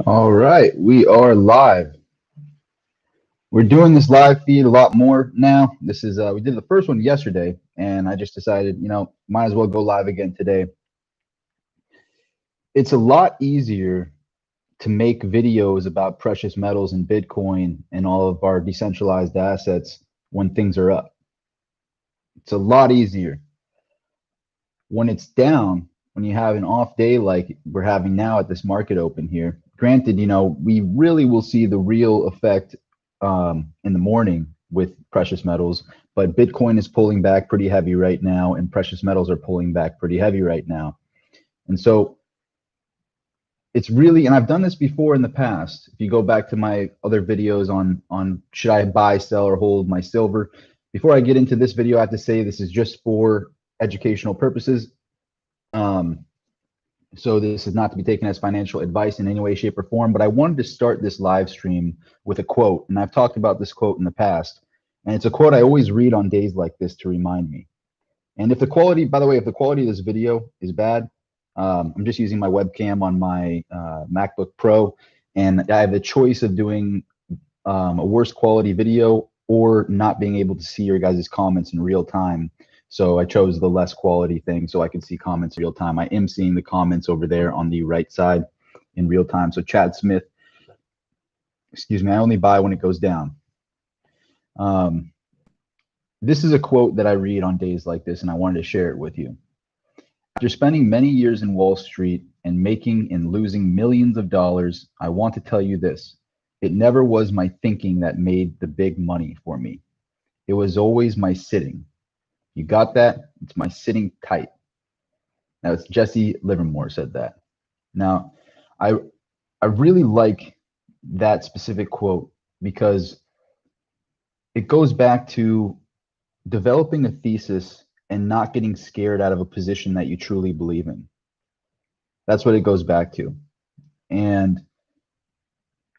All right, we are live. We're doing this live feed a lot more now. This is we did the first one yesterday, and I just decided, might as well go live again today. It's a lot easier to make videos about precious metals and Bitcoin and all of our decentralized assets when things are up. It's a lot easier. When it's down, when you have an off day like we're having now at this market open here, granted, we really will see the real effect in the morning with precious metals, but Bitcoin is pulling back pretty heavy right now, and precious metals are pulling back pretty heavy right now. And so it's really, and I've done this before in the past. If you go back to my other videos on should I buy, sell, or hold my silver, before I get into this video, I have to say this is just for educational purposes. So this is not to be taken as financial advice in any way, shape, or form, but I wanted to start this live stream with a quote, and I've talked about this quote in the past, and it's a quote I always read on days like this to remind me. And if the quality, by the way, if the quality of this video is bad, I'm just using my webcam on my MacBook Pro, and I have the choice of doing a worse quality video or not being able to see your guys' comments in real time. So I chose the less quality thing so I can see comments in real time. I am seeing the comments over there on the right side in real time. So Chad Smith, excuse me, I only buy when it goes down. This is a quote that I read on days like this, and I wanted to share it with you. After spending many years in Wall Street and making and losing millions of dollars, I want to tell you this. It never was my thinking that made the big money for me. It was always my sitting. You got that? It's my sitting tight. Now, it's Jesse Livermore said that. Now, I really like that specific quote because it goes back to developing a thesis and not getting scared out of a position that you truly believe in. That's what it goes back to. And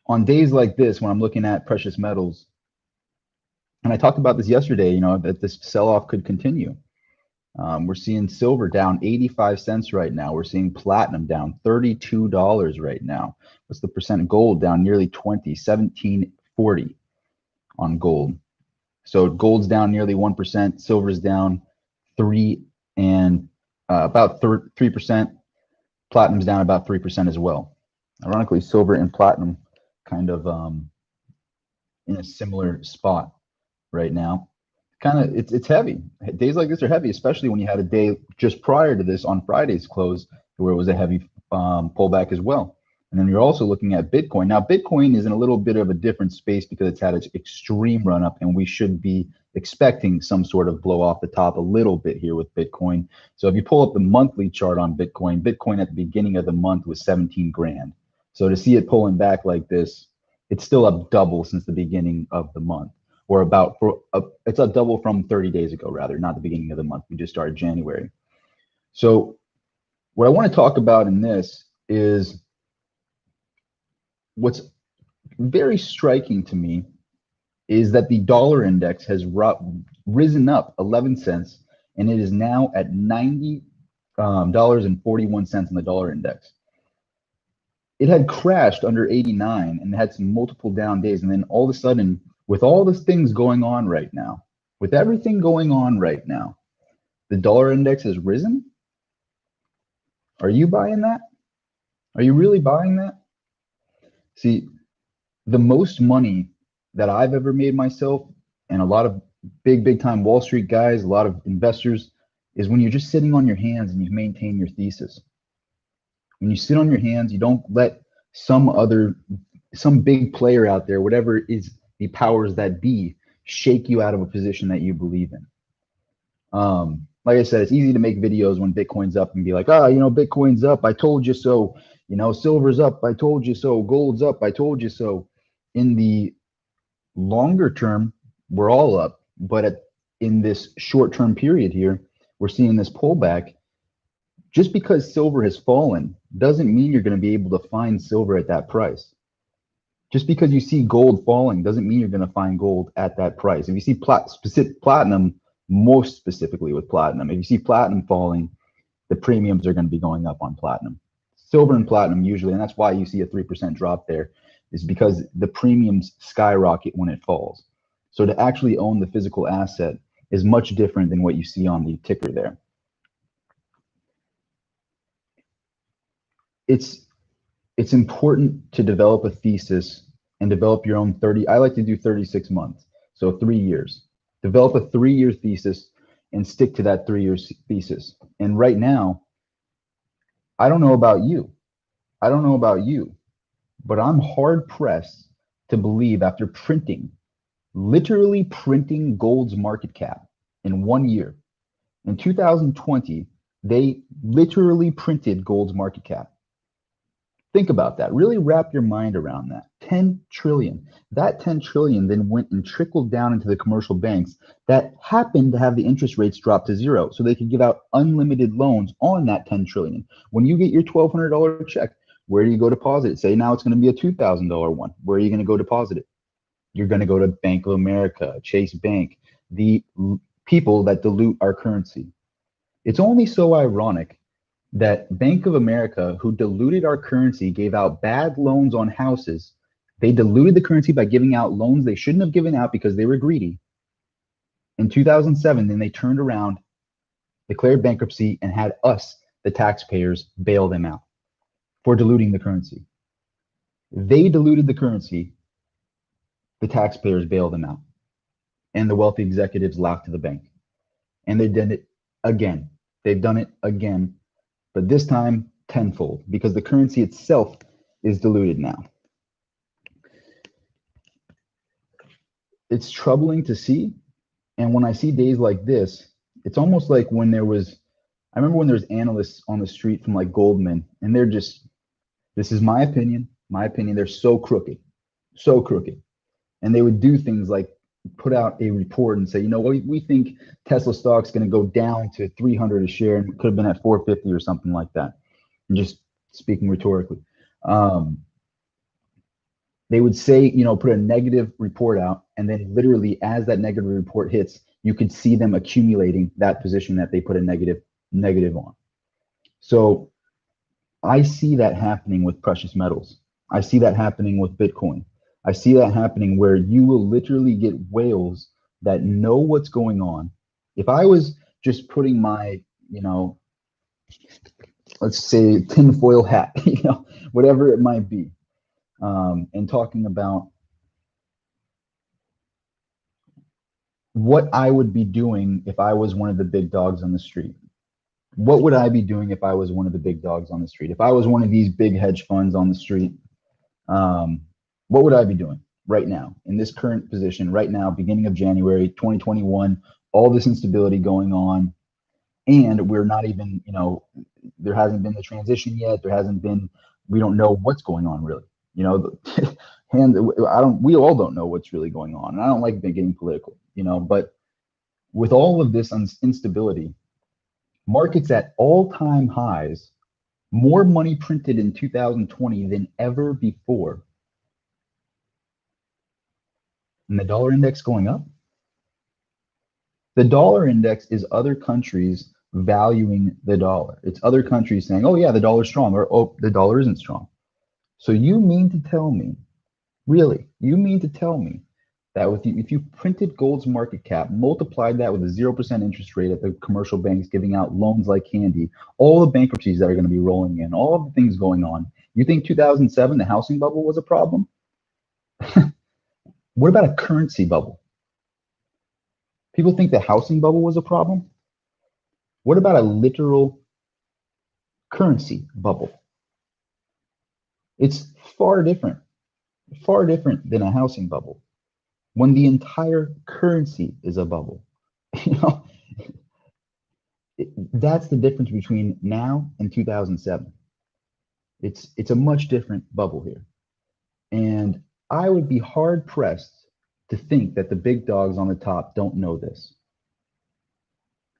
on days like this, when I'm looking at precious metals, and I talked about this yesterday, that this sell-off could continue. We're seeing silver down 85 cents right now. We're seeing platinum down $32 right now. What's the percent? Gold down nearly 20, 1740 on gold. So gold's down nearly 1%. Silver's down 3 and about 3%. Platinum's down about 3% as well. Ironically, silver and platinum kind of in a similar spot right now. It's heavy. Days like this are heavy, especially when you had a day just prior to this on Friday's close where it was a heavy pullback as well. And then you're also looking at Bitcoin. Now, Bitcoin is in a little bit of a different space because it's had its extreme run up, and we should be expecting some sort of blow off the top a little bit here with Bitcoin. So if you pull up the monthly chart on Bitcoin, Bitcoin at the beginning of the month was 17 grand. So to see it pulling back like this, it's still up double since the beginning of the month. Or it's a double from 30 days ago, rather, not the beginning of the month. We just started January. So what I want to talk about in this is what's very striking to me is that the dollar index has risen up 11 cents, and it is now at $90.41 on the dollar index. It had crashed under 89 and had some multiple down days, and then all of a sudden, with all these things going on right now, with everything going on right now, the dollar index has risen. Are you buying that? Are you really buying that? See, the most money that I've ever made myself, and a lot of big time Wall Street guys, a lot of investors, is when you're just sitting on your hands and you maintain your thesis. When you sit on your hands, you don't let some big player out there, whatever is the powers that be, shake you out of a position that you believe in. Like I said, it's easy to make videos when Bitcoin's up and be like, Bitcoin's up, I told you so. Silver's up, I told you so. Gold's up, I told you so. In the longer term, we're all up, but in this short-term period here, we're seeing this pullback. Just because silver has fallen doesn't mean you're going to be able to find silver at that price. Just because you see gold falling doesn't mean you're going to find gold at that price. If you see platinum, most specifically with platinum, if you see platinum falling, the premiums are going to be going up on platinum. Silver and platinum usually, and that's why you see a 3% drop there, is because the premiums skyrocket when it falls. So to actually own the physical asset is much different than what you see on the ticker there. It's important to develop a thesis and develop your own 30. I like to do 36 months, so 3 years. Develop a 3-year thesis and stick to that 3-year thesis. And right now, I don't know about you. I don't know about you, but I'm hard pressed to believe after literally printing gold's market cap in 1 year. In 2020, they literally printed gold's market cap. Think about that. Really wrap your mind around that. 10 trillion. That 10 trillion then went and trickled down into the commercial banks that happened to have the interest rates drop to zero so they could give out unlimited loans on that 10 trillion. When you get your $1,200 check, where do you go deposit it? Say now it's going to be a $2,000 one. Where are you going to go deposit it? You're going to go to Bank of America, Chase Bank, the people that dilute our currency. It's only so ironic that Bank of America, who diluted our currency, gave out bad loans on houses. They diluted the currency by giving out loans they shouldn't have given out because they were greedy. In 2007, then they turned around, declared bankruptcy, and had us, the taxpayers, bail them out for diluting the currency. They diluted the currency. The taxpayers bailed them out. And the wealthy executives laughed to the bank. And they did it again. They've done it again, but this time tenfold because the currency itself is diluted now. It's troubling to see. And when I see days like this, it's almost like when I remember when there's analysts on the street from like Goldman, and they're just, this is my opinion, they're so crooked. And they would do things like put out a report and say, you know, we think Tesla stock's going to go down to 300 a share, and it could have been at 450 or something like that. I'm just speaking rhetorically. They would say, you know, put a negative report out, and then literally as that negative report hits, you could see them accumulating that position that they put a negative on. So I see that happening with precious metals. I see that happening with Bitcoin. I see that happening where you will literally get whales that know what's going on. If I was just putting my, you know, let's say tinfoil hat, you know, whatever it might be, and talking about what I would be doing if I was one of the big dogs on the street. What would I be doing if I was one of the big dogs on the street? If I was one of these big hedge funds on the street, what would I be doing right now in this current position right now, beginning of January 2021, all this instability going on, and we're not even, you know, there hasn't been the transition yet. We don't know what's going on really, you know, we all don't know what's really going on. And I don't like getting political, you know, but with all of this instability, markets at all-time highs, more money printed in 2020 than ever before. And the dollar index going up? The dollar index is other countries valuing the dollar. It's other countries saying, oh yeah, the dollar's strong, or oh, the dollar isn't strong. So you mean to tell me, really, you mean to tell me that if you printed gold's market cap, multiplied that with a 0% interest rate at the commercial banks giving out loans like candy, all the bankruptcies that are going to be rolling in, all of the things going on, you think 2007, the housing bubble was a problem? What about a currency bubble? People think the housing bubble was a problem. What about a literal currency bubble? It's far different than a housing bubble when the entire currency is a bubble. You know, that's the difference between now and 2007. It's a much different bubble here. And I would be hard pressed to think that the big dogs on the top don't know this.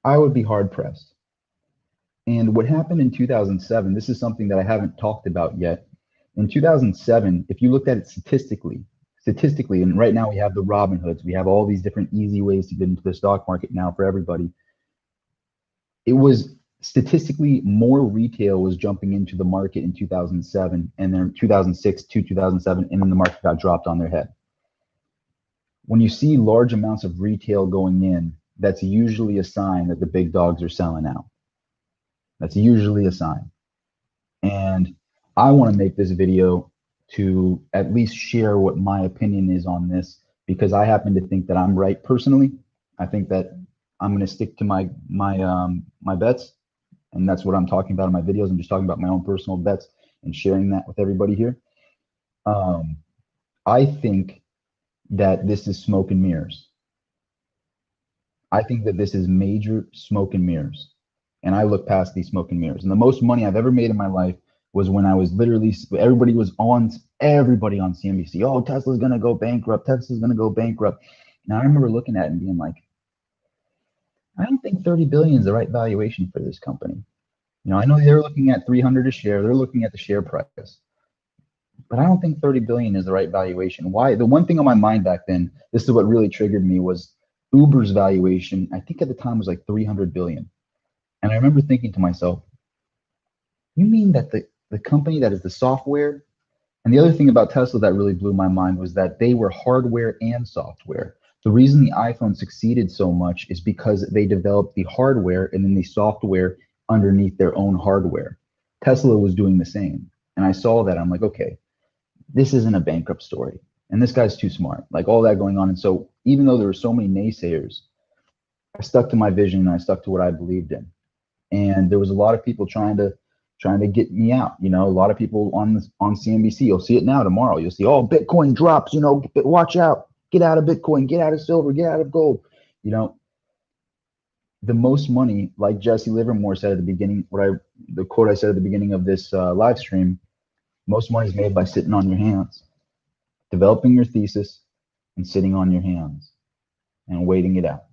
I would be hard pressed. And what happened in 2007, this is something that I haven't talked about yet. In 2007, if you looked at it statistically, and right now we have the Robin Hoods, we have all these different easy ways to get into the stock market now for everybody. It was statistically, more retail was jumping into the market in 2007, and then 2006 to 2007, and then the market got dropped on their head. When you see large amounts of retail going in, that's usually a sign that the big dogs are selling out. That's usually a sign. And I want to make this video to at least share what my opinion is on this, because I happen to think that I'm right personally. I think that I'm going to stick to my bets, and that's what I'm talking about in my videos. I'm just talking about my own personal bets and sharing that with everybody here. I think that this is smoke and mirrors. I think that this is major smoke and mirrors. And I look past these smoke and mirrors. And the most money I've ever made in my life was when I was literally, everybody on CNBC. Oh, Tesla's going to go bankrupt. Tesla's going to go bankrupt. Now I remember looking at it and being like, I don't think 30 billion is the right valuation for this company. You know, I know they're looking at 300 a share. They're looking at the share price. But I don't think 30 billion is the right valuation. Why? The one thing on my mind back then, this is what really triggered me, was Uber's valuation, I think at the time was like 300 billion. And I remember thinking to myself, you mean that the company that is the software? And the other thing about Tesla that really blew my mind was that they were hardware and software. The reason the iPhone succeeded so much is because they developed the hardware and then the software underneath their own hardware. Tesla was doing the same. And I saw that. I'm like, okay, this isn't a bankrupt story. And this guy's too smart, like all that going on. And so even though there were so many naysayers, I stuck to my vision and I stuck to what I believed in. And there was a lot of people trying to get me out. You know, a lot of people on CNBC, you'll see it now tomorrow. You'll see, oh, Bitcoin drops, you know, watch out, get out of Bitcoin, get out of silver, get out of gold. You know, the most money, like Jesse Livermore said at the beginning, the quote I said at the beginning of this live stream, most money is made by sitting on your hands, developing your thesis and sitting on your hands and waiting it out.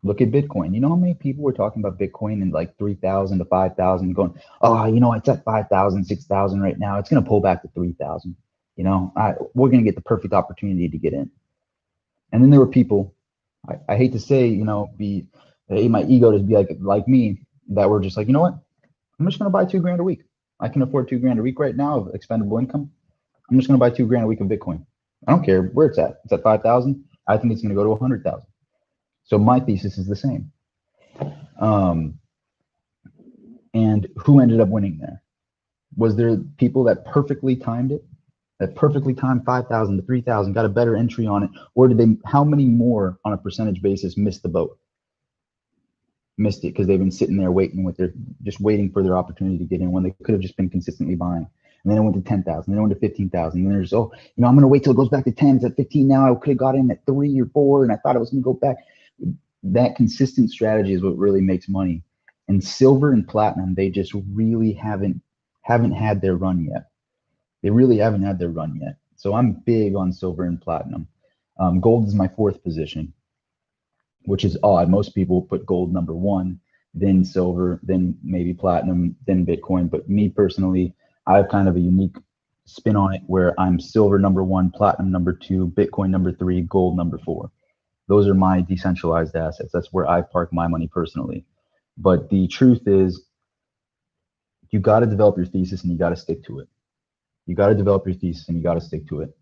Look at Bitcoin. You know how many people were talking about Bitcoin in like 3,000 to 5,000, going, oh, you know, it's at 5,000, 6,000 right now. It's going to pull back to 3,000. You know, we're going to get the perfect opportunity to get in. And then there were people, I hate to say, you know, my ego to be like me, that were just like, you know what? I'm just going to buy $2,000 a week. I can afford $2,000 a week right now of expendable income. I'm just going to buy $2,000 a week of Bitcoin. I don't care where it's at. It's at 5,000. I think it's going to go to 100,000. So my thesis is the same. And who ended up winning there? Was there people that perfectly timed it? That perfectly timed 5,000 to 3,000, got a better entry on it? Or how many more on a percentage basis missed the boat? Missed it because they've been sitting there waiting just waiting for their opportunity to get in when they could have just been consistently buying. And then it went to 10,000, then it went to 15,000. And there's, oh, you know, I'm going to wait till it goes back to 10. It's at 15 now. I could have got in at 3 or 4, and I thought it was going to go back. That consistent strategy is what really makes money. And silver and platinum, they just really haven't had their run yet. They really haven't had their run yet. So I'm big on silver and platinum. Gold is my 4th position, which is odd. Most people put gold number 1, then silver, then maybe platinum, then Bitcoin. But me personally, I have kind of a unique spin on it where I'm silver number 1, platinum number 2, Bitcoin number 3, gold number 4. Those are my decentralized assets. That's where I park my money personally. But the truth is, you got to develop your thesis and you got to stick to it. You got to develop your thesis and you got to stick to it.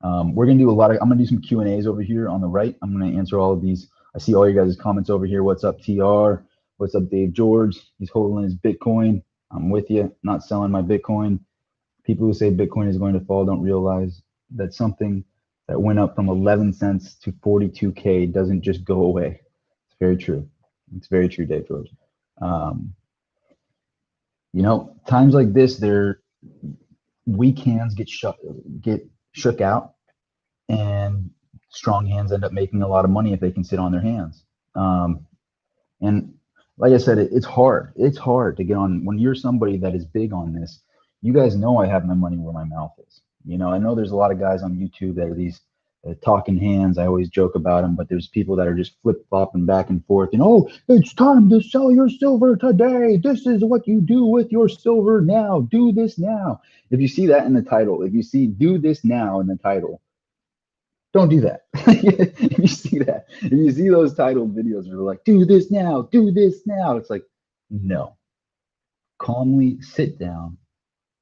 We're going to do I'm going to do some Q&As over here on the right. I'm going to answer all of these. I see all you guys' comments over here. What's up, TR? What's up, Dave George? He's holding his Bitcoin. I'm with you. Not selling my Bitcoin. People who say Bitcoin is going to fall don't realize that something that went up from 11 cents to 42K doesn't just go away. It's very true. It's very true, Dave George. You know, times like this, weak hands get shook out, and strong hands end up making a lot of money if they can sit on their hands. And like I said, it's hard. It's hard to get on when you're somebody that is big on this. You guys know I have my money where my mouth is. You know, I know there's a lot of guys on YouTube that are these talking hands. I always joke about them, but there's people that are just flip-flopping back and forth. And, oh, it's time to sell your silver today. This is what you do with your silver now. Do this now. If you see that in the title, if you see do this now in the title, don't do that. If you see that, if you see those title videos where they're like, do this now, it's like, No. Calmly sit down,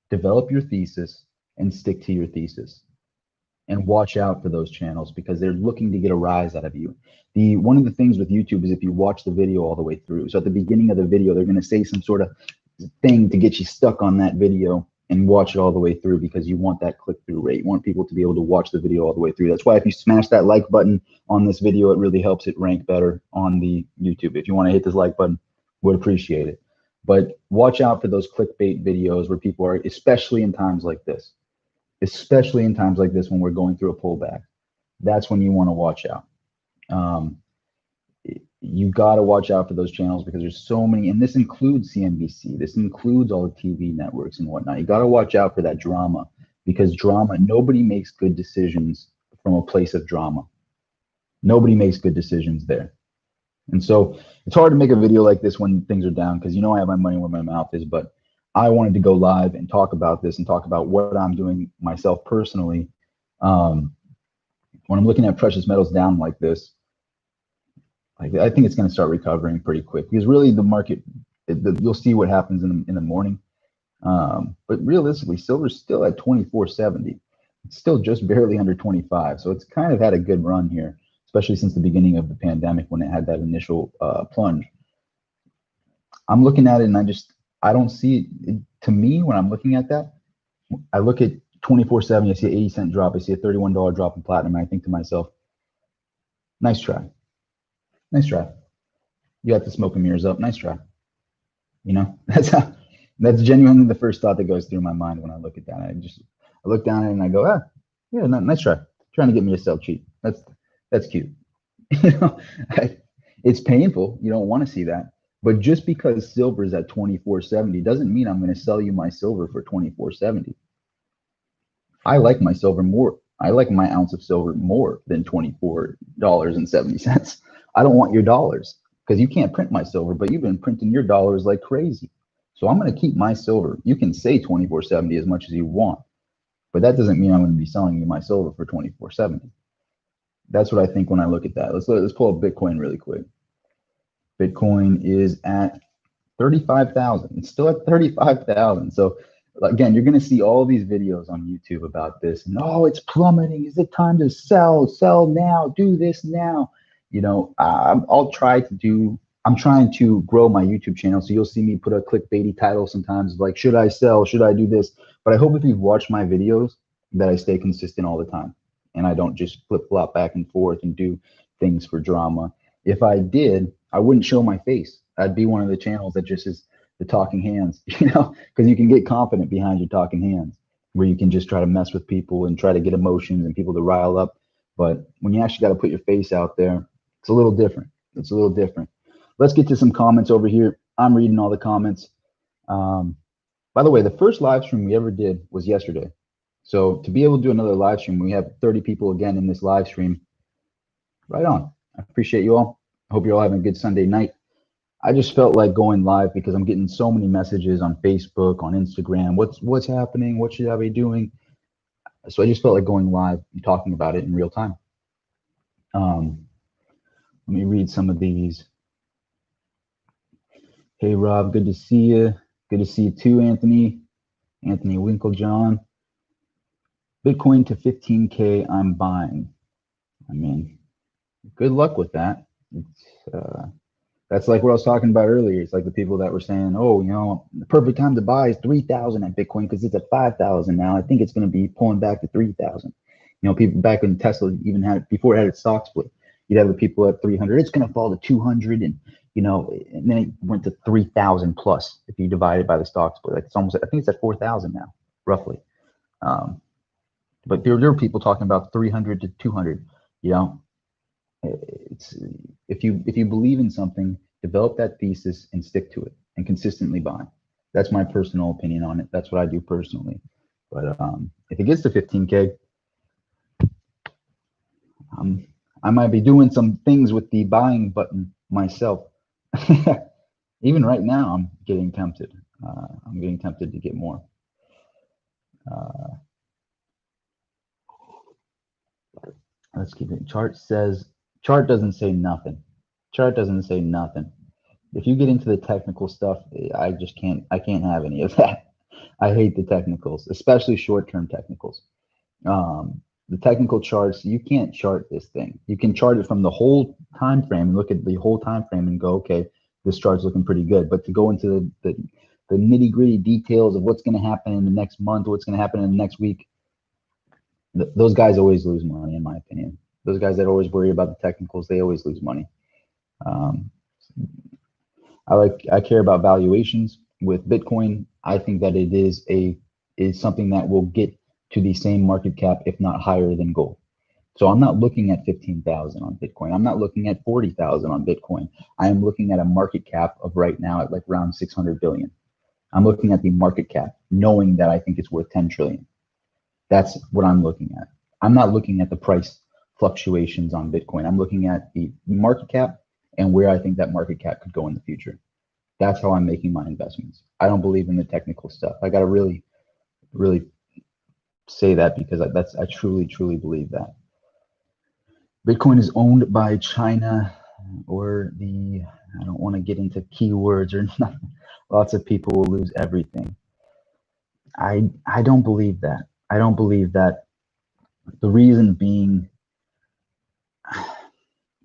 develop your thesis, and stick to your thesis. And watch out for those channels because they're looking to get a rise out of you. The one of the things with YouTube is if you watch the video all the way through. So at the beginning of the video, they're going to say some sort of thing to get you stuck on that video and watch it all the way through because you want that click-through rate. You want people to be able to watch the video all the way through. That's why if you smash that like button on this video, it really helps it rank better on the YouTube. If you want to hit this like button, would appreciate it. But watch out for those clickbait videos where people are, especially in times like this, when we're going through a pullback. That's when you want to watch out. Um, you got to watch out for those channels because there's so many, and this includes CNBC, this includes all the TV networks and whatnot. You got to watch out for that drama because drama, nobody makes good decisions from a place of drama. Nobody makes good decisions there. And so it's hard to make a video like this when things are down because I have my money where my mouth is, but I wanted to go live and talk about this and talk about what I'm doing myself personally. When I'm looking at precious metals down like this, I think it's going to start recovering pretty quick because really the market, you'll see what happens in the morning. But realistically, silver's still at 24.70. It's still just barely under 25. So it's kind of had a good run here, especially since the beginning of the pandemic when it had that initial plunge. I'm looking at it and I don't see it. To me, when I'm looking at that, I look at 24.70, I see an 80-cent drop, I see a $31 drop in platinum, and I think to myself, nice try. Nice try. You got the smoke and mirrors up. Nice try. That's genuinely the first thought that goes through my mind when I look at that. I look down at it and I go, yeah, nice try. Trying to get me to sell cheap. That's cute. It's painful. You don't want to see that. But just because silver is at 24.70 doesn't mean I'm going to sell you my silver for 24.70. I like my silver more. I like my ounce of silver more than $24.70. I don't want your dollars because you can't print my silver, but you've been printing your dollars like crazy. So I'm going to keep my silver. You can say 24.70 as much as you want, but that doesn't mean I'm going to be selling you my silver for 24.70. That's what I think when I look at that. Let's pull up Bitcoin really quick. Bitcoin is at 35,000. It's still at 35,000. So again, you're going to see all these videos on YouTube about this. And it's plummeting. Is it time to sell? Sell now. Do this now. I'm trying to grow my YouTube channel. So you'll see me put a clickbaity title sometimes like, should I sell? Should I do this? But I hope if you've watched my videos that I stay consistent all the time and I don't just flip flop back and forth and do things for drama. If I did, I wouldn't show my face. I'd be one of the channels that just is the talking hands, because you can get confident behind your talking hands where you can just try to mess with people and try to get emotions and people to rile up. But when you actually got to put your face out there, it's a little different. Let's get to some comments over here. I'm reading all the comments. By the way, the first live stream we ever did was yesterday. So to be able to do another live stream, we have 30 people again in this live stream. Right on. I appreciate you all. I hope you're all having a good Sunday night. I just felt like going live because I'm getting so many messages on Facebook, on Instagram. What's happening? What should I be doing? So I just felt like going live and talking about it in real time. Let me read some of these. Hey, Rob, good to see you. Good to see you too, Anthony. Anthony Winklejohn. Bitcoin to 15K, I'm buying. I mean, good luck with that. That's like what I was talking about earlier. It's like the people that were saying, the perfect time to buy is 3,000 at Bitcoin because it's at 5,000 now. I think it's going to be pulling back to 3,000. People back when Tesla even had, before it had its stock split, you'd have the people at 300. It's going to fall to 200, and then it went to 3,000 plus if you divide it by the stock split. Like it's almost, I think it's at 4,000 now, roughly. But there are people talking about 300 to 200. It's if you believe in something, develop that thesis and stick to it and consistently buy. That's my personal opinion on it. That's what I do personally. But if it gets to 15K, I might be doing some things with the buying button myself. Even right now, I'm getting tempted. I'm getting tempted to get more. Let's keep it. Chart doesn't say nothing. Chart doesn't say nothing. If you get into the technical stuff, I can't have any of that. I hate the technicals, especially short-term technicals. The technical charts, you can't chart this thing. You can chart it from the whole time frame and look at the whole time frame and go, okay, this chart's looking pretty good. But to go into the nitty-gritty details of what's going to happen in the next month, what's going to happen in the next week, those guys always lose money, in my opinion. Those guys that always worry about the technicals, they always lose money. Um, I care about valuations with Bitcoin. I think that it is something that will get to the same market cap, if not higher than gold. So I'm not looking at 15,000 on Bitcoin. I'm not looking at 40,000 on Bitcoin. I am looking at a market cap of right now at like around 600 billion. I'm looking at the market cap, knowing that I think it's worth 10 trillion. That's what I'm looking at. I'm not looking at the price fluctuations on Bitcoin. I'm looking at the market cap and where I think that market cap could go in the future. That's how I'm making my investments. I don't believe in the technical stuff. I got to really, really say that because I truly, truly believe that. Bitcoin is owned by China or I don't want to get into keywords or nothing. Lots of people will lose everything. I don't believe that. I don't believe that. The reason being,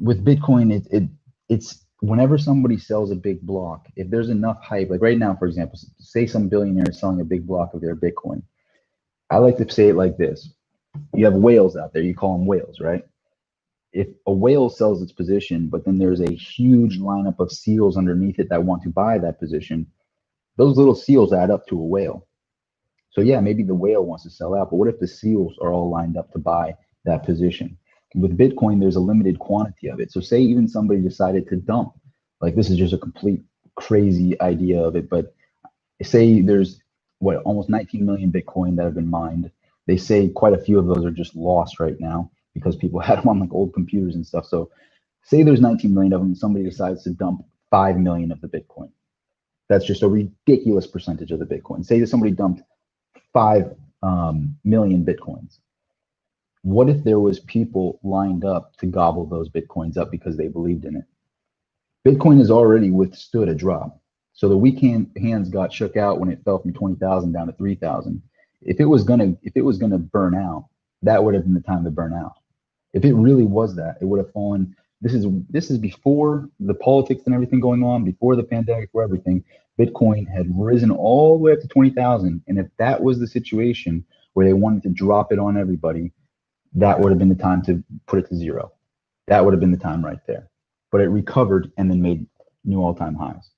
with Bitcoin, it's whenever somebody sells a big block, if there's enough hype, like right now, for example, say some billionaire is selling a big block of their Bitcoin. I like to say it like this. You have whales out there, you call them whales, right? If a whale sells its position, but then there's a huge lineup of seals underneath it that want to buy that position, those little seals add up to a whale. So yeah, maybe the whale wants to sell out, but what if the seals are all lined up to buy that position? With Bitcoin, there's a limited quantity of it. So say even somebody decided to dump, like this is just a complete crazy idea of it, but say there's almost 19 million Bitcoin that have been mined. They say quite a few of those are just lost right now because people had them on like old computers and stuff. So say there's 19 million of them, and somebody decides to dump 5 million of the Bitcoin. That's just a ridiculous percentage of the Bitcoin. Say that somebody dumped 5 million Bitcoins. What if there was people lined up to gobble those Bitcoins up because they believed in it? Bitcoin has already withstood a drop. So the weak hands got shook out when it fell from 20,000 down to 3,000. If it was gonna burn out, that would have been the time to burn out. If it really was that, it would have fallen. This is before the politics and everything going on, before the pandemic, for everything. Bitcoin had risen all the way up to 20,000, and if that was the situation where they wanted to drop it on everybody, that would have been the time to put it to zero. That would have been the time right there. But it recovered and then made new all-time highs.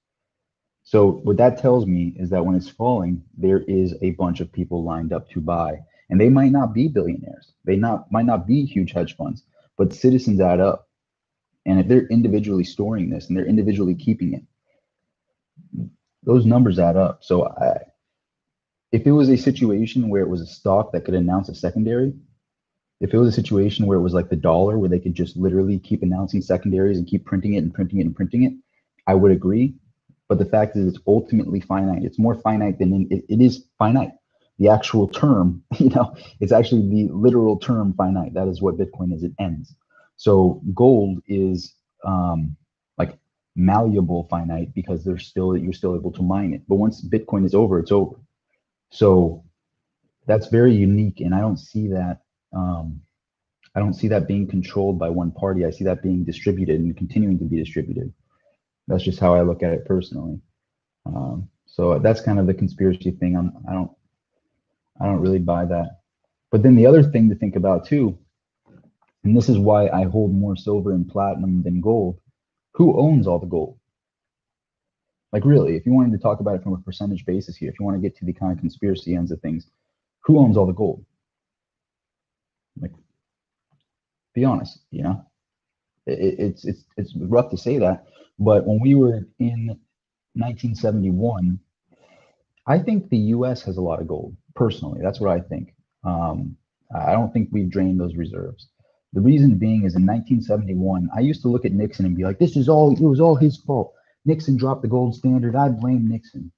So what that tells me is that when it's falling, there is a bunch of people lined up to buy. And they might not be billionaires. They might not be huge hedge funds, but citizens add up. And if they're individually storing this and they're individually keeping it, those numbers add up. So if it was a situation where it was a stock that could announce a secondary, if it was a situation where it was like the dollar, where they could just literally keep announcing secondaries and keep printing it and printing it and printing it, I would agree. But the fact is, it's ultimately finite. It's more finite than it is finite. The actual term, it's actually the literal term finite. That is what Bitcoin is. It ends. So gold is like malleable finite because you're still able to mine it. But once Bitcoin is over, it's over. So that's very unique, and I don't see that. I don't see that being controlled by one party. I see that being distributed and continuing to be distributed. That's just how I look at it personally. So that's kind of the conspiracy thing. I don't really buy that. But then the other thing to think about too, and this is why I hold more silver and platinum than gold. Who owns all the gold? Like really, if you wanted to talk about it from a percentage basis here, if you want to get to the kind of conspiracy ends of things, who owns all the gold? Like, be honest, it's rough to say that, but when we were in 1971, I think the U.S. has a lot of gold. Personally, that's what I think. I don't think we've drained those reserves. The reason being is in 1971, I used to look at Nixon and be like, it was all his fault. Nixon dropped the gold standard. I blame Nixon.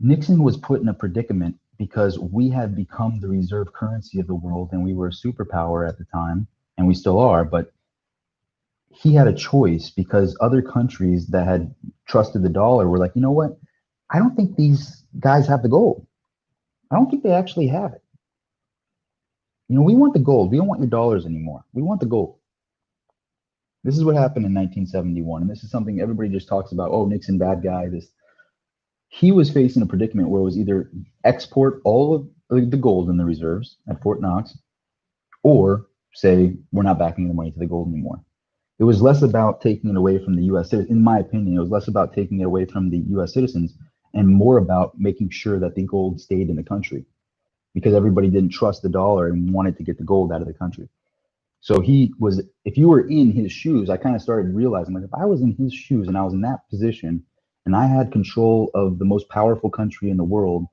Nixon was put in a predicament because we had become the reserve currency of the world and we were a superpower at the time, and we still are, but he had a choice because other countries that had trusted the dollar were like, you know what? I don't think these guys have the gold. I don't think they actually have it. You know, we want the gold. We don't want your dollars anymore. We want the gold. This is what happened in 1971. And this is something everybody just talks about. Oh, Nixon, bad guy. This. He was facing a predicament where it was either export all of the gold in the reserves at Fort Knox, or say, we're not backing the money to the gold anymore. It was less about taking it away from the U.S. In my opinion, it was less about taking it away from the U.S. citizens and more about making sure that the gold stayed in the country, because everybody didn't trust the dollar and wanted to get the gold out of the country. So he was, if you were in his shoes, I kind of started realizing, like, if I was in his shoes and I was in that position and I had control of the most powerful country in the world,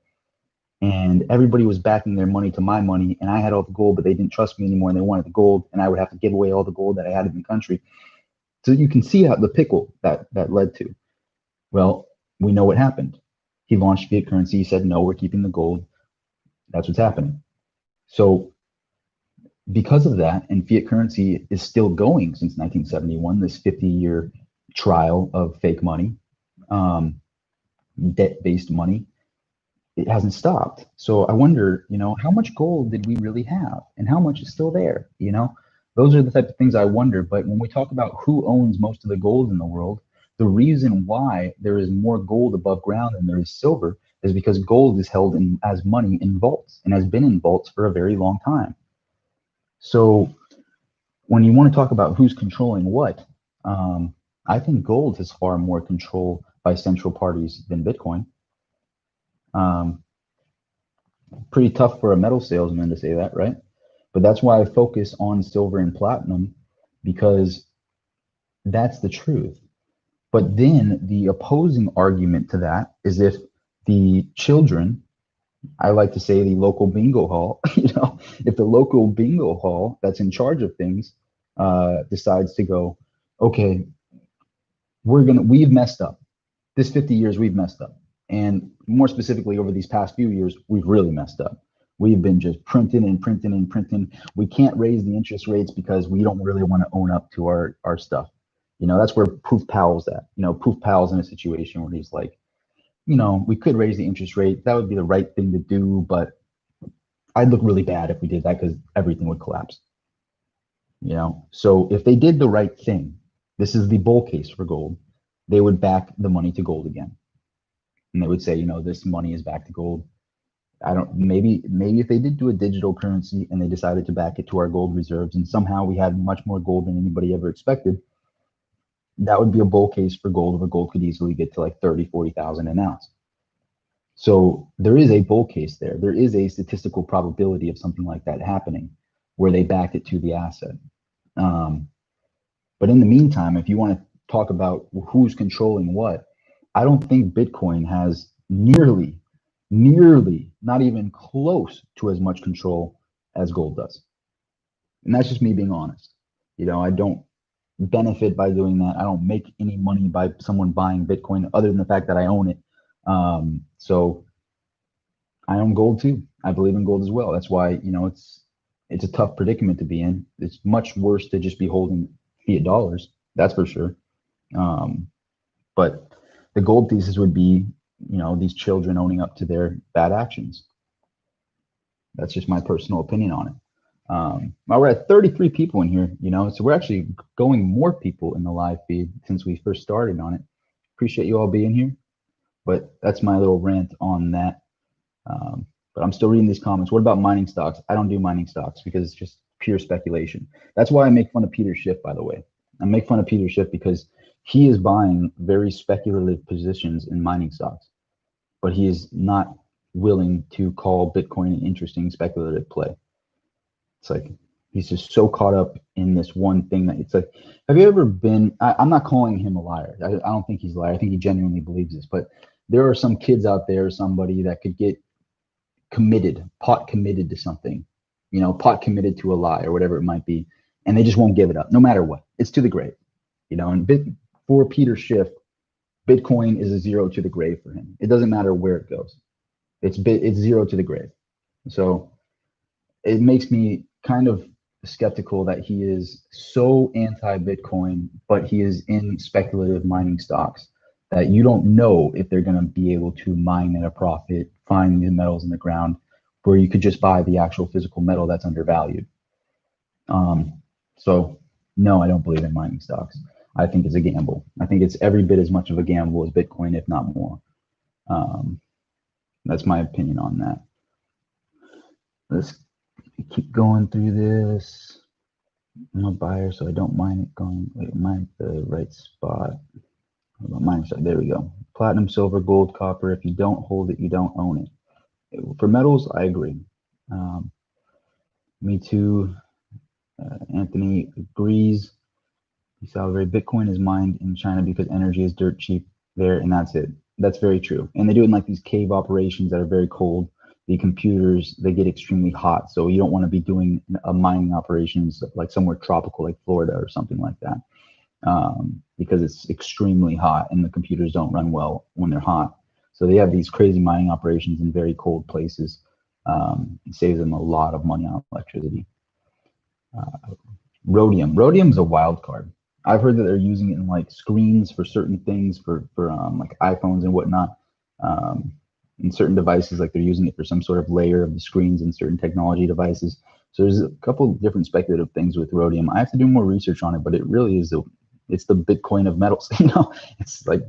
and everybody was backing their money to my money, and I had all the gold, but they didn't trust me anymore and they wanted the gold, and I would have to give away all the gold that I had in the country. So you can see how the pickle that led to. Well, we know what happened. He launched fiat currency. He said, no, we're keeping the gold. That's what's happening. So because of that, and fiat currency is still going since 1971, this 50-year trial of fake money, debt-based money, it hasn't stopped. So I wonder, you know, how much gold did we really have, and how much is still there? You know, those are the type of things I wonder. But when we talk about who owns most of the gold in the world, the reason why there is more gold above ground than there is silver is because gold is held in as money in vaults and has been in vaults for a very long time. So when you want to talk about who's controlling what, I think gold has far more control by central parties than Bitcoin. Pretty tough for a metal salesman to say that, right? But that's why I focus on silver and platinum, because that's the truth. But then the opposing argument to that is if the children, I like to say the local bingo hall, you know, if the local bingo hall that's in charge of things decides to go, okay, we've messed up. This 50 years, we've messed up. And more specifically, over these past few years, we've really messed up. We've been just printing and printing and printing. We can't raise the interest rates because we don't really want to own up to our stuff. You know, that's where Proof Powell's at. You know, Proof Powell's in a situation where he's like, you know, we could raise the interest rate. That would be the right thing to do, but I'd look really bad if we did that because everything would collapse. You know, so if they did the right thing, this is the bull case for gold, they would back the money to gold again. And they would say, you know, this money is back to gold. I don't, maybe if they did do a digital currency and they decided to back it to our gold reserves, and somehow we had much more gold than anybody ever expected, that would be a bull case for gold, where gold could easily get to like 30, 40,000 an ounce. So there is a bull case there. There is a statistical probability of something like that happening where they backed it to the asset. But in the meantime, if you want to talk about who's controlling what, I don't think Bitcoin has nearly, not even close to as much control as gold does. And that's just me being honest. You know, I don't benefit by doing that. I don't make any money by someone buying Bitcoin other than the fact that I own it. So I own gold too. I believe in gold as well. That's why, you know, it's a tough predicament to be in. It's much worse to just be holding fiat dollars. That's for sure. But the gold thesis would be, you know, these children owning up to their bad actions. That's just my personal opinion on it. Well, we're at 33 people in here, you know, so we're actually going more people in the live feed since we first started on it. Appreciate you all being here, but that's my little rant on that. But I'm still reading these comments. What about mining stocks? I don't do mining stocks because it's just pure speculation. That's why I make fun of Peter Schiff, by the way. I make fun of Peter Schiff because he is buying very speculative positions in mining stocks, but he is not willing to call Bitcoin an interesting speculative play. It's like he's just so caught up in this one thing that it's like, have you ever been, I'm not calling him a liar. I don't think he's a liar. I think he genuinely believes this, but there are some kids out there, somebody that could get pot committed to something, you know, pot committed to a lie or whatever it might be, and they just won't give it up no matter what. It's to the grave, you know. And for Peter Schiff, Bitcoin is a zero to the grave for him. It doesn't matter where it goes. It's zero to the grave. So it makes me kind of skeptical that he is so anti-Bitcoin, but he is in speculative mining stocks that you don't know if they're going to be able to mine at a profit, find these metals in the ground, where you could just buy the actual physical metal that's undervalued. So no, I don't believe in mining stocks. I think it's a gamble. I think it's every bit as much of a gamble as Bitcoin, if not more. That's my opinion on that. Let's keep going through this. I'm a buyer, so I don't mind it going. Wait, mine the right spot. Mining stock. There we go. Platinum, silver, gold, copper. If you don't hold it, you don't own it. For metals, I agree. Me too. Anthony agrees. Salary Bitcoin is mined in China because energy is dirt cheap there, and that's it. That's very true. And they do it in like these cave operations that are very cold. The computers, they get extremely hot, so you don't want to be doing a mining operations like somewhere tropical like Florida or something like that, because it's extremely hot and the computers don't run well when they're hot. So they have these crazy mining operations in very cold places. It saves them a lot of money on electricity. Rhodium. Rhodium is a wild card. I've heard that they're using it in like screens for certain things for like iPhones and whatnot. In certain devices, like they're using it for some sort of layer of the screens in certain technology devices. So there's a couple of different speculative things with rhodium. I have to do more research on it, but it really is it's the Bitcoin of metals. It's like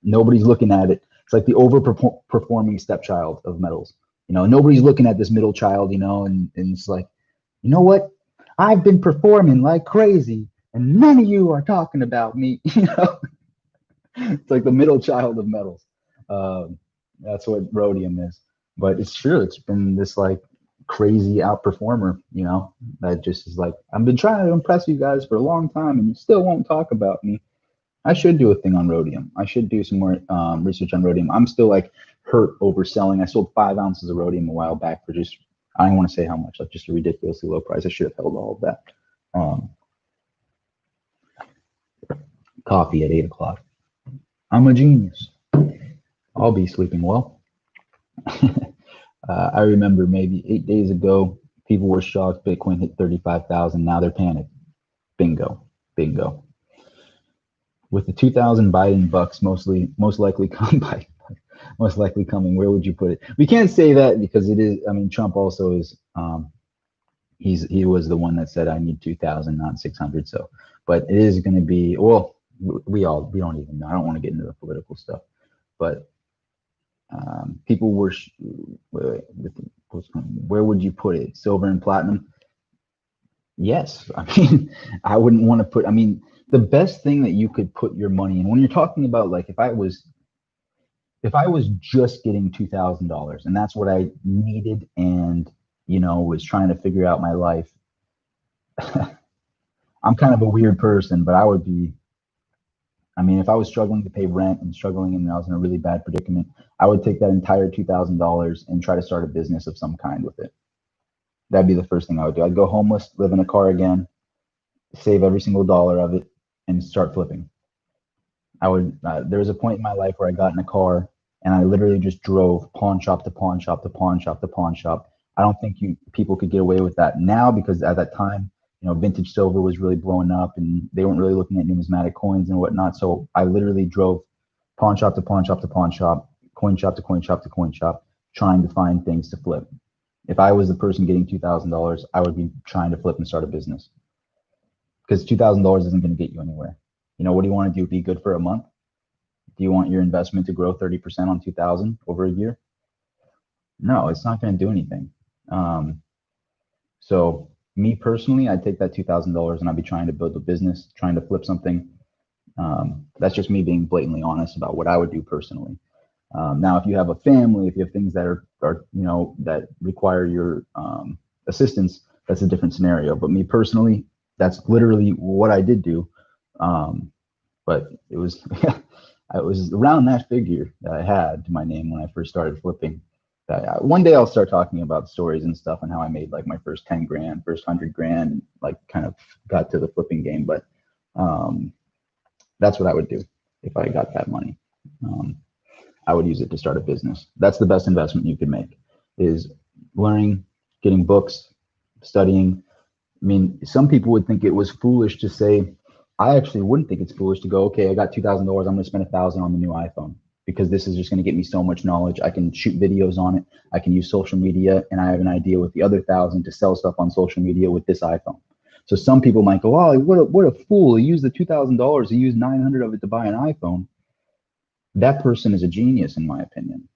nobody's looking at it. It's like the overperforming stepchild of metals. Nobody's looking at this middle child. And it's like, you know what? I've been performing like crazy, and none of you are talking about me. It's like the middle child of metals. That's what rhodium is. But it's true. It's been this like crazy outperformer, that just is like, I've been trying to impress you guys for a long time, and you still won't talk about me. I should do a thing on rhodium. I should do some more research on rhodium. I'm still like hurt overselling. I sold 5 ounces of rhodium a while back for just, I don't want to say how much, like just a ridiculously low price. I should have held all of that. Coffee at 8 o'clock. I'm a genius. I'll be sleeping well. I remember maybe 8 days ago, people were shocked Bitcoin hit 35,000. Now they're panicked. Bingo. With the 2,000 Biden bucks most likely coming, where would you put it? We can't say that because it is. I mean, Trump also is. He was the one that said I need 2,000, not 600. So, but it is going to be. Well, we don't even know. I don't want to get into the political stuff, but people were. Where would you put it? Silver and platinum? Yes. I mean, I wouldn't want to put. I mean, the best thing that you could put your money in when you're talking about, like, if I was just getting $2,000 and that's what I needed, and was trying to figure out my life. I'm kind of a weird person, but I would be. I mean, if I was struggling to pay rent and struggling and I was in a really bad predicament, I would take that entire $2,000 and try to start a business of some kind with it. That'd be the first thing I would do. I'd go homeless, live in a car again, save every single dollar of it, and start flipping. I would. There was a point in my life where I got in a car and I literally just drove pawn shop to pawn shop to pawn shop to pawn shop. I don't think people could get away with that now, because at that time, vintage silver was really blowing up and they weren't really looking at numismatic coins and whatnot. So I literally drove pawn shop to pawn shop to pawn shop, coin shop to coin shop to coin shop, trying to find things to flip. If I was the person getting $2,000, I would be trying to flip and start a business, because $2,000 isn't going to get you anywhere. What do you want to do? Be good for a month? Do you want your investment to grow 30% on 2,000 over a year? No, it's not going to do anything. So me personally, I'd take that $2,000 and I'd be trying to build a business, trying to flip something. That's just me being blatantly honest about what I would do personally. Now, if you have a family, if you have things that are that require your assistance, that's a different scenario. But me personally, that's literally what I did do. But it was it was around that figure that I had to my name when I first started flipping. One day I'll start talking about stories and stuff and how I made like my first 10 grand, first 100 grand, like kind of got to the flipping game. But that's what I would do if I got that money. I would use it to start a business. That's the best investment you can make, is learning, getting books, studying, I mean, some people would think it was foolish to say, I actually wouldn't think it's foolish to go, okay, I got $2,000. I'm going to spend 1,000 on the new iPhone because this is just going to get me so much knowledge. I can shoot videos on it. I can use social media, and I have an idea with the other 1,000 to sell stuff on social media with this iPhone. So some people might go, oh, what a fool. He used the $2,000. He used 900 of it to buy an iPhone. That person is a genius, in my opinion,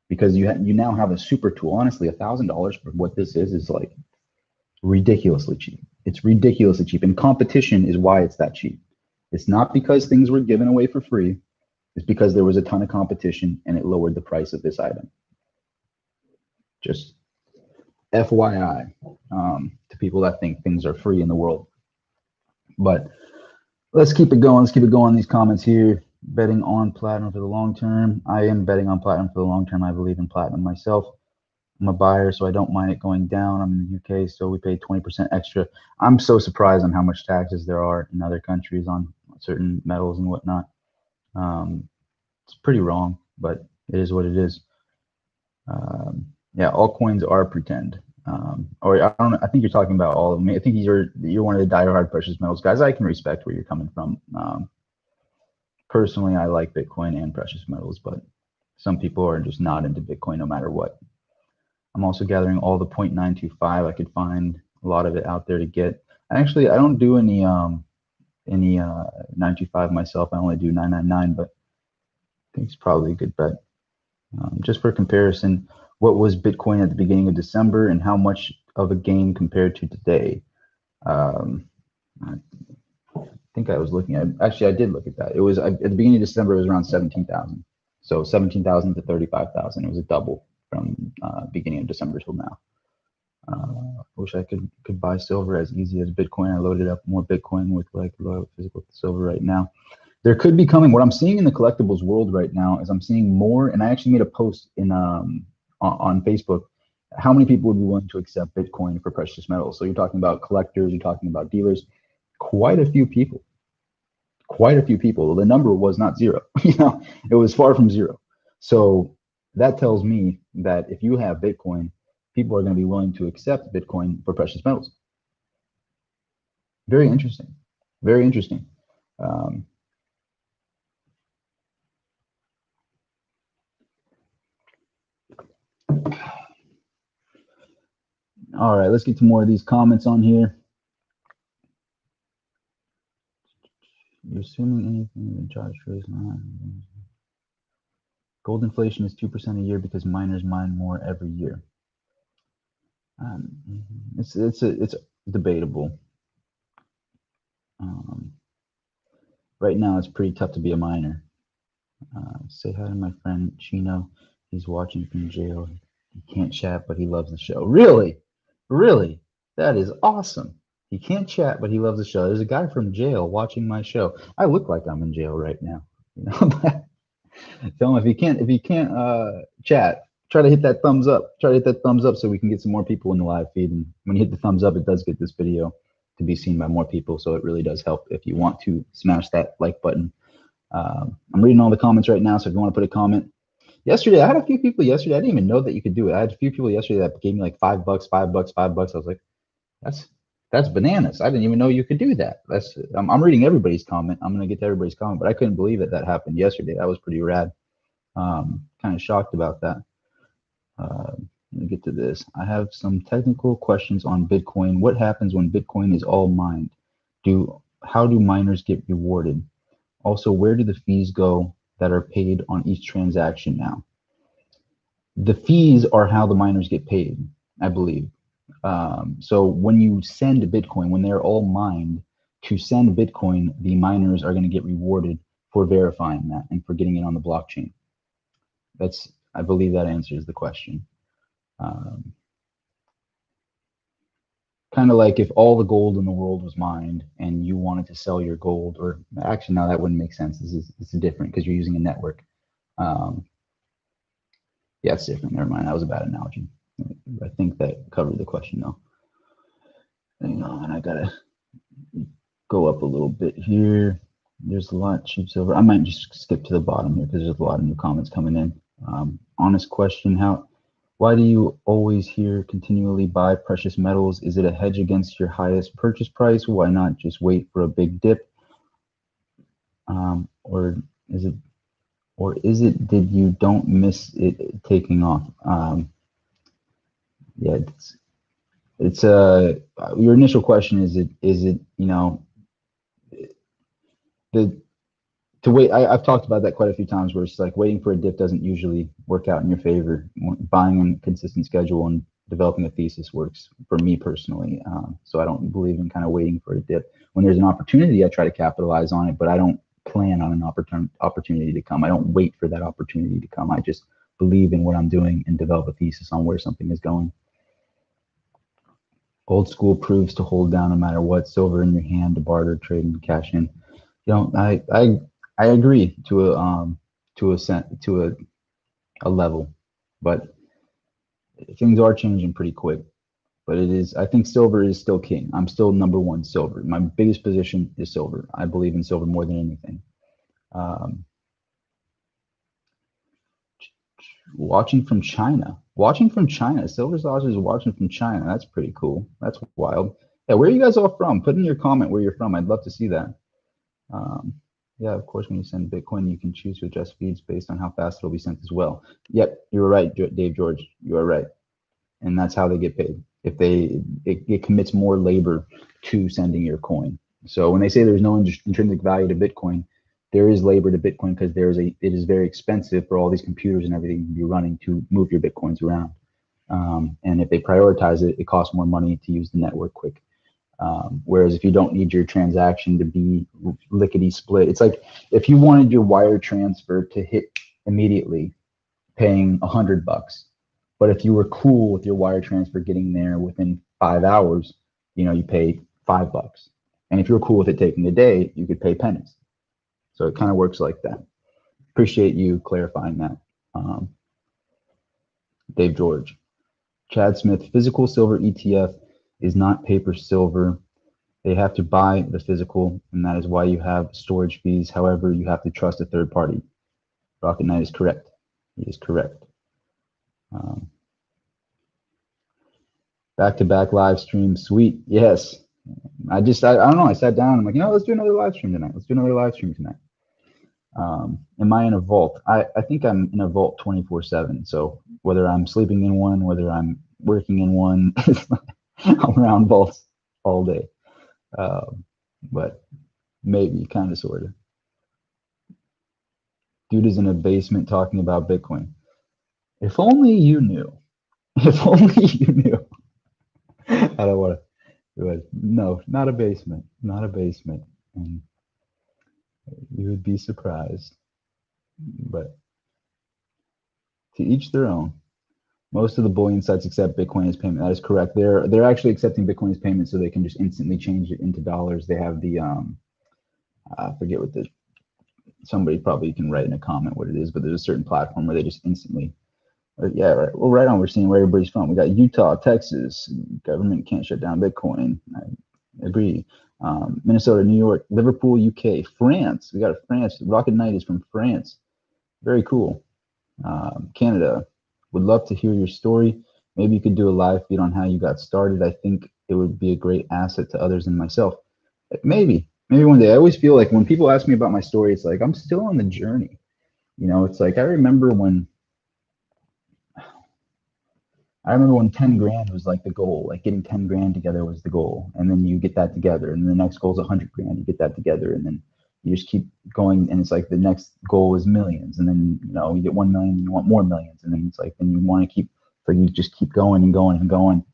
because you now have a super tool. Honestly, $1,000 for what this is like ridiculously cheap. It's ridiculously cheap. And competition is why it's that cheap. It's not because things were given away for free. It's because there was a ton of competition and it lowered the price of this item. Just FYI to people that think things are free in the world. But let's keep it going. Let's keep it going. These comments here. Betting on platinum for the long term. I am betting on platinum for the long term. I believe in platinum myself. I'm a buyer, so I don't mind it going down. I'm in the UK, so we pay 20% extra. I'm so surprised on how much taxes there are in other countries on certain metals and whatnot. It's pretty wrong, but it is what it is. Yeah, all coins are pretend. Or I don't know. I think you're talking about all of them. I think you're one of the diehard precious metals guys. I can respect where you're coming from. Personally, I like Bitcoin and precious metals, but some people are just not into Bitcoin no matter what. I'm also gathering all the 0.925. I could find a lot of it out there to get. Actually, I don't do any 925 myself. I only do 999, but I think it's probably a good bet. Just for comparison, what was Bitcoin at the beginning of December and how much of a gain compared to today? I think I was looking at, actually, I did look at that. It was at the beginning of December, it was around 17,000. So 17,000 to 35,000. It was a double from beginning of December till now. I wish I could buy silver as easy as Bitcoin. I loaded up more Bitcoin with like physical silver right now. There could be coming. What I'm seeing in the collectibles world right now is I'm seeing more, and I actually made a post in on Facebook. How many people would be willing to accept Bitcoin for precious metals? So you're talking about collectors, you're talking about dealers. Quite a few people. Quite a few people. The number was not zero. It was far from zero. So that tells me that if you have Bitcoin, people are going to be willing to accept Bitcoin for precious metals. Very interesting. Very interesting. All right, let's get to more of these comments on here. You're assuming anything in charge trades. Gold inflation is 2% a year because miners mine more every year. It's debatable. Right now, it's pretty tough to be a miner. Say hi to my friend Chino. He's watching from jail. He can't chat, but he loves the show. Really? Really? That is awesome. He can't chat, but he loves the show. There's a guy from jail watching my show. I look like I'm in jail right now. Tell him if he can't chat, try to hit that thumbs up. Try to hit that thumbs up so we can get some more people in the live feed. And when you hit the thumbs up, it does get this video to be seen by more people. So it really does help if you want to smash that like button. I'm reading all the comments right now. So if you want to put a comment. Yesterday, I had a few people yesterday. I didn't even know that you could do it. I had a few people yesterday that gave me like $5, $5, $5. I was like, that's bananas. I didn't even know you could do that. I'm reading everybody's comment. I'm gonna get to everybody's comment, but I couldn't believe that happened yesterday. That was pretty rad. Kind of shocked about that. Let me get to this. I have some technical questions on Bitcoin. What happens when Bitcoin is all mined? How do miners get rewarded? Also, where do the fees go that are paid on each transaction now? The fees are how the miners get paid, I believe. So when you send Bitcoin, when they're all mined, to send Bitcoin, the miners are going to get rewarded for verifying that and for getting it on the blockchain. I believe that answers the question. Kind of like if all the gold in the world was mined and you wanted to sell your gold, or actually, no, that wouldn't make sense. This is different because you're using a network. Yeah, it's different. Never mind. That was a bad analogy. I think that covered the question though. Hang on, I gotta go up a little bit here. There's a lot cheap silver. I might just skip to the bottom here because there's a lot of new comments coming in. Honest question: what Why do you always hear continually buy precious metals? Is it a hedge against your highest purchase price? Why not just wait for a big dip? Or is it, did you don't miss it taking off? Yeah, it's your initial question is it the to wait. I've talked about that quite a few times where it's like waiting for a dip doesn't usually work out in your favor. Buying on a consistent schedule and developing a thesis works for me personally. So I don't believe in kind of waiting for a dip. When there's an opportunity, I try to capitalize on it, but I don't plan on an opportunity to come. I don't wait for that opportunity to come. I just believe in what I'm doing and develop a thesis on where something is going. Old school proves to hold down no matter what. Silver in your hand to barter, trade, and cash in. I agree to a level, but things are changing pretty quick. But I think silver is still king. I'm still number one silver. My biggest position is silver. I believe in silver more than anything. Watching from China. Silver Sausage is watching from China. That's pretty cool. That's wild. Yeah, where are you guys all from? Put in your comment where you're from. I'd love to see that. Yeah, of course, when you send Bitcoin, you can choose to adjust feeds based on how fast it'll be sent as well. Yep, you're right, Dave George. You are right. And that's how they get paid. If it commits more labor to sending your coin. So when they say there's no intrinsic value to Bitcoin, there is labor to Bitcoin because it is very expensive for all these computers and everything to be running to move your Bitcoins around. And if they prioritize it, it costs more money to use the network quick. Whereas if you don't need your transaction to be lickety split, it's like if you wanted your wire transfer to hit immediately, paying $100. But if you were cool with your wire transfer getting there within 5 hours, you pay $5. And if you're cool with it taking a day, you could pay pennies. So it kind of works like that. Appreciate you clarifying that. Dave George. Chad Smith, physical silver ETF is not paper silver. They have to buy the physical, and that is why you have storage fees. However, you have to trust a third party. Rocket Knight is correct. He is correct. Back-to-back live stream, sweet. Yes. I don't know. I sat down. I'm like, let's do another live stream tonight. Am I in a vault? I think I'm in a vault 24/7. So whether I'm sleeping in one, whether I'm working in one, I'm around vaults all day. But maybe, kind of, sort of. Dude is in a basement talking about Bitcoin. If only you knew. If only you knew. I don't want to. No, not a basement. Not a basement. And you would be surprised. But to each their own. Most of the bullion sites accept Bitcoin as payment. That is correct. They're actually accepting Bitcoin as payment, so they can just instantly change it into dollars. They have the I forget what somebody probably can write in a comment what it is, but there's a certain platform where they just instantly. Yeah, right. Well, right on. We're seeing where everybody's from. We got Utah, Texas. Government can't shut down Bitcoin. I agree. Minnesota, New York, Liverpool, UK, France. We got France. Rocket Knight is from France. Very cool. Canada. Would love to hear your story. Maybe you could do a live feed on how you got started. I think it would be a great asset to others and myself. Maybe one day. I always feel like when people ask me about my story, it's like I'm still on the journey. It's like I remember when 10 grand was like the goal, like getting 10 grand together was the goal. And then you get that together, and the next goal is 100 grand. You get that together, and then you just keep going. And it's like the next goal is millions. And then, you get 1 million, and you want more millions. And then it's like, then you want to you just keep going and going and going.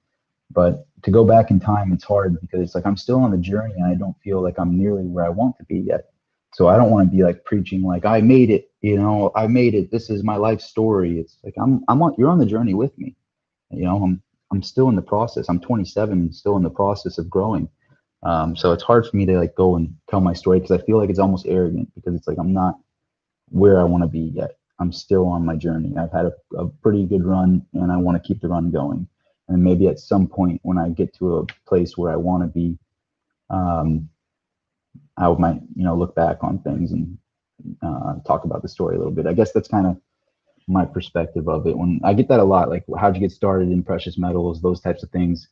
But to go back in time, it's hard because it's like I'm still on the journey and I don't feel like I'm nearly where I want to be yet. So I don't want to be like preaching like I made it, I made it. This is my life story. It's like you're on the journey with me. I'm still in the process. I'm 27 and still in the process of growing. So it's hard for me to like go and tell my story because I feel like it's almost arrogant because it's like I'm not where I want to be yet. I'm still on my journey. I've had a pretty good run and I want to keep the run going. And maybe at some point when I get to a place where I want to be, I might, look back on things and talk about the story a little bit. I guess that's kind of my perspective of it. When I get that a lot, like how'd you get started in precious metals, those types of things,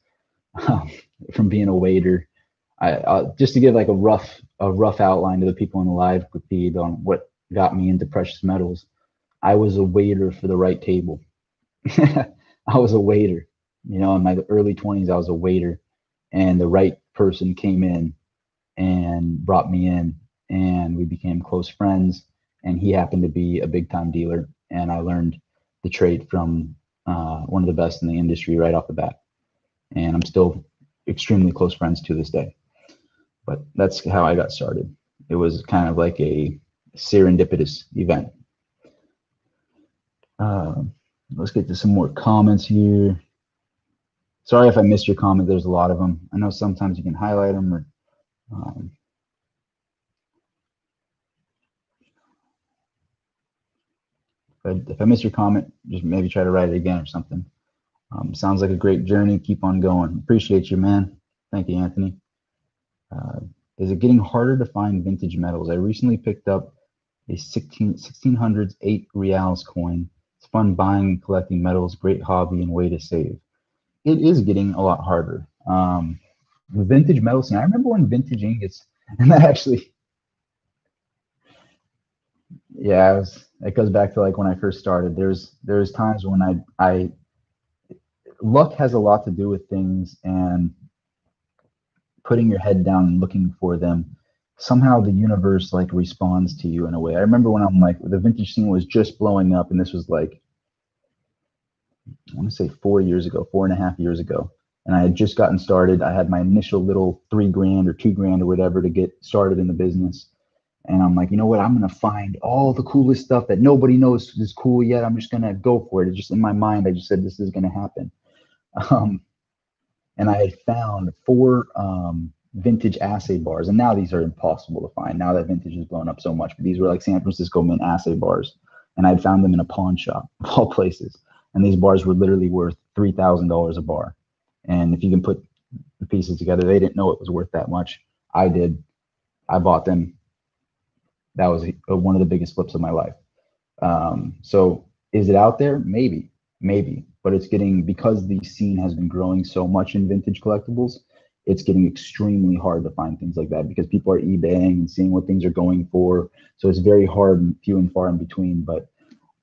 from being a waiter. Just to give like a rough outline to the people in the live feed on what got me into precious metals. I was a waiter for the right table. I was a waiter, in my early 20s. I was a waiter, and the right person came in and brought me in, and we became close friends. And he happened to be a big time dealer, and I learned the trade from one of the best in the industry right off the bat. And I'm still extremely close friends to this day. But that's how I got started. It was kind of like a serendipitous event. Let's get to some more comments here. Sorry if I missed your comment. There's a lot of them. I know sometimes you can highlight them, or if I miss your comment, just maybe try to write it again or something. Sounds like a great journey. Keep on going. Appreciate you, man. Thank you, Anthony. Is it getting harder to find vintage metals? I recently picked up a 1600s 8 reals coin. It's fun buying and collecting metals, great hobby and way to save. It is getting a lot harder. The vintage metal scene, I remember when vintage ingots, and that actually, yeah, it goes back to like when I first started. There's times when I luck has a lot to do with things, and putting your head down and looking for them, somehow the universe like responds to you in a way. I remember when I'm like, the vintage scene was just blowing up, and this was like, I want to say 4.5 years ago. And I had just gotten started. I had my initial little $3,000 or $2,000 or whatever to get started in the business. And I'm like, you know what? I'm going to find all the coolest stuff that nobody knows is cool yet. I'm just going to go for it. It's just in my mind. I just said, this is going to happen. And I had found 4 vintage assay bars. And now these are impossible to find now that vintage has blown up so much. But these were like San Francisco Mint assay bars. And I'd found them in a pawn shop of all places. And these bars were literally worth $3,000 a bar. And if you can put the pieces together, they didn't know it was worth that much. I did. I bought them. That was one of the biggest flips of my life. So is it out there? Maybe. But it's getting, because the scene has been growing so much in vintage collectibles, it's getting extremely hard to find things like that because people are eBaying and seeing what things are going for. So it's very hard and few and far in between. But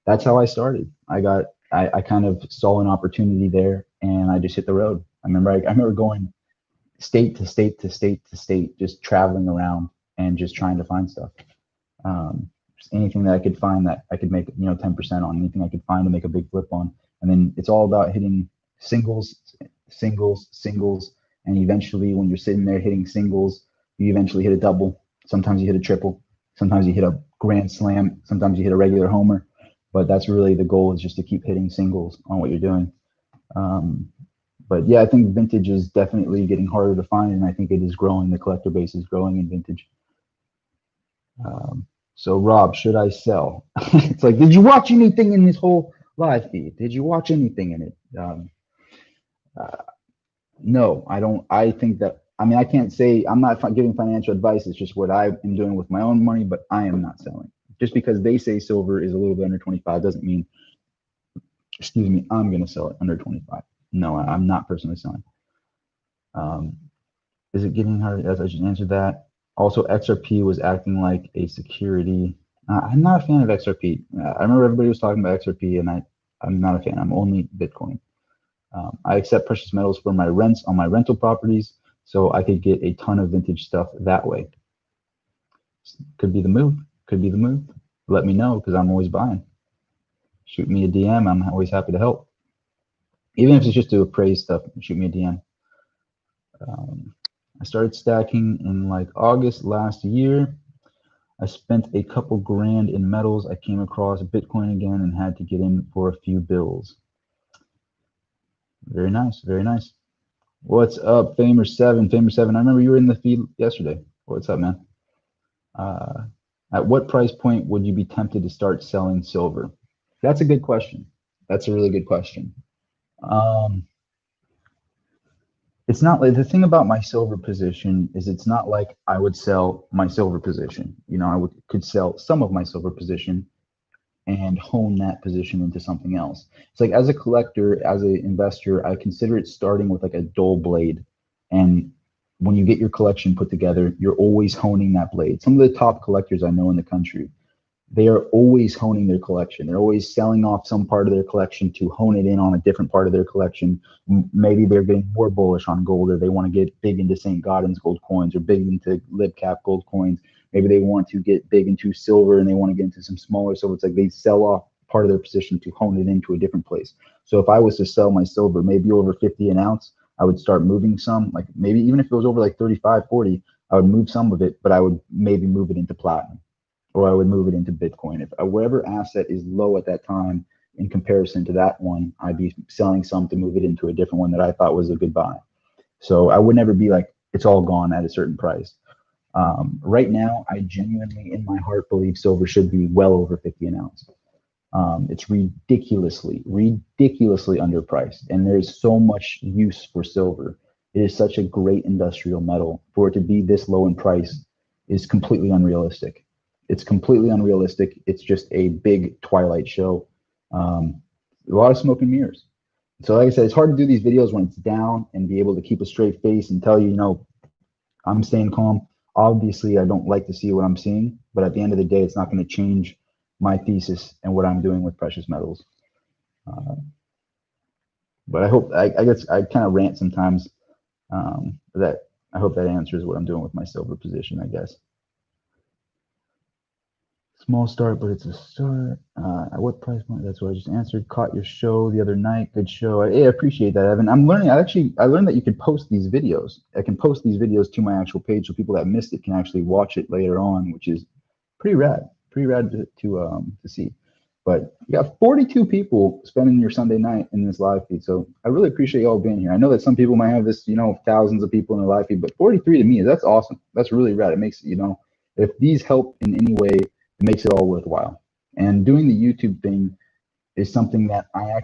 that's how I started. I kind of saw an opportunity there, and I just hit the road. I remember going state to state to state to state, just traveling around and just trying to find stuff. Just anything that I could find that I could make 10% on, anything I could find to make a big flip on. And then it's all about hitting singles, and eventually when you're sitting there hitting singles, you eventually hit a double. Sometimes you hit a triple. Sometimes you hit a grand slam. Sometimes you hit a regular homer. But that's really the goal, is just to keep hitting singles on what you're doing. But yeah, I think vintage is definitely getting harder to find, and I think it is growing. The collector base is growing in vintage. So Rob, should I sell? It's like, did you watch anything in this whole live feed? Did you watch anything in it? No, I don't. I think that, I can't say, I'm not giving financial advice. It's just what I am doing with my own money, but I am not selling. Just because they say silver is a little bit under 25 doesn't mean, I'm going to sell it under 25. No, I'm not personally selling. Is it getting hard? As I just answered that. Also, XRP was acting like a security. I'm not a fan of XRP. I remember everybody was talking about XRP, and I'm not a fan. I'm only Bitcoin. I accept precious metals for my rents on my rental properties, so I could get a ton of vintage stuff that way. Could be the move. Let me know, because I'm always buying. Shoot me a DM. I'm always happy to help. Even if it's just to appraise stuff, shoot me a DM. I started stacking in like August last year. I spent a couple grand in metals. I came across Bitcoin again and had to get in for a few bills. Very nice, very nice. What's up, Famer7? Famer7, I remember you were in the feed yesterday. What's up, man? At what price point would you be tempted to start selling silver? That's a good question. That's a really good question. It's not like, the thing about my silver position is, it's not like I would sell my silver position. I could sell some of my silver position and hone that position into something else. It's like as a collector, as an investor, I consider it starting with like a dull blade. And when you get your collection put together, you're always honing that blade. Some of the top collectors I know in the country, they are always honing their collection. They're always selling off some part of their collection to hone it in on a different part of their collection. Maybe they're getting more bullish on gold, or they want to get big into St. Gaudens gold coins, or big into lib cap gold coins. Maybe they want to get big into silver and they want to get into some smaller silver. It's like they sell off part of their position to hone it into a different place. So if I was to sell my silver, maybe over 50 an ounce, I would start moving some, like maybe even if it was over like 35, 40, I would move some of it, but I would maybe move it into platinum, or I would move it into Bitcoin. If wherever asset is low at that time in comparison to that one, I'd be selling some to move it into a different one that I thought was a good buy. So I would never be like, it's all gone at a certain price. Right now, I genuinely, in my heart, believe silver should be well over 50 an ounce. It's ridiculously underpriced, and there's so much use for silver. It is such a great industrial metal. For it to be this low in price is completely unrealistic. It's completely unrealistic. It's just a big Twilight show. A lot of smoke and mirrors. So like I said, it's hard to do these videos when it's down and be able to keep a straight face and tell you, you know, I'm staying calm. Obviously, I don't like to see what I'm seeing, but at the end of the day, it's not going to change my thesis and what I'm doing with precious metals. But I hope, I guess I kind of rant sometimes, that I hope that answers what I'm doing with my silver position, I guess. Small start, but it's a start. At what price point? That's what I just answered. Caught your show the other night. Good show. I appreciate that, Evan. I'm learning. I learned that you could post these videos. I can post these videos to my actual page, so people that missed it can actually watch it later on, which is pretty rad. Pretty rad to see. But you got 42 people spending your Sunday night in this live feed, so I really appreciate y'all being here. I know that some people might have this, you know, thousands of people in their live feed, but 43 to me, that's awesome. That's really rad. It makes, you know, if these help in any way, it makes it all worthwhile. And doing the YouTube thing is something that I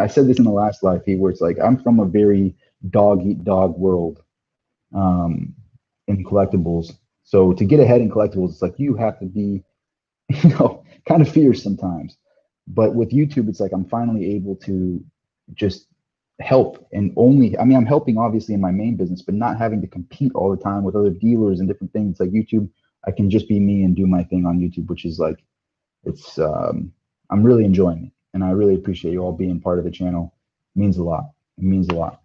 said this in the last live feed, where it's like, I'm from a very dog eat dog world in collectibles. So to get ahead in collectibles, it's like you have to be, you know, kind of fierce sometimes. But with YouTube, it's like I'm finally able to just help, and only, I mean, I'm helping obviously in my main business, but not having to compete all the time with other dealers and different things. It's like YouTube, I can just be me and do my thing on YouTube, which is like, it's I'm really enjoying it, and I really appreciate you all being part of the channel. It means a lot. It means a lot.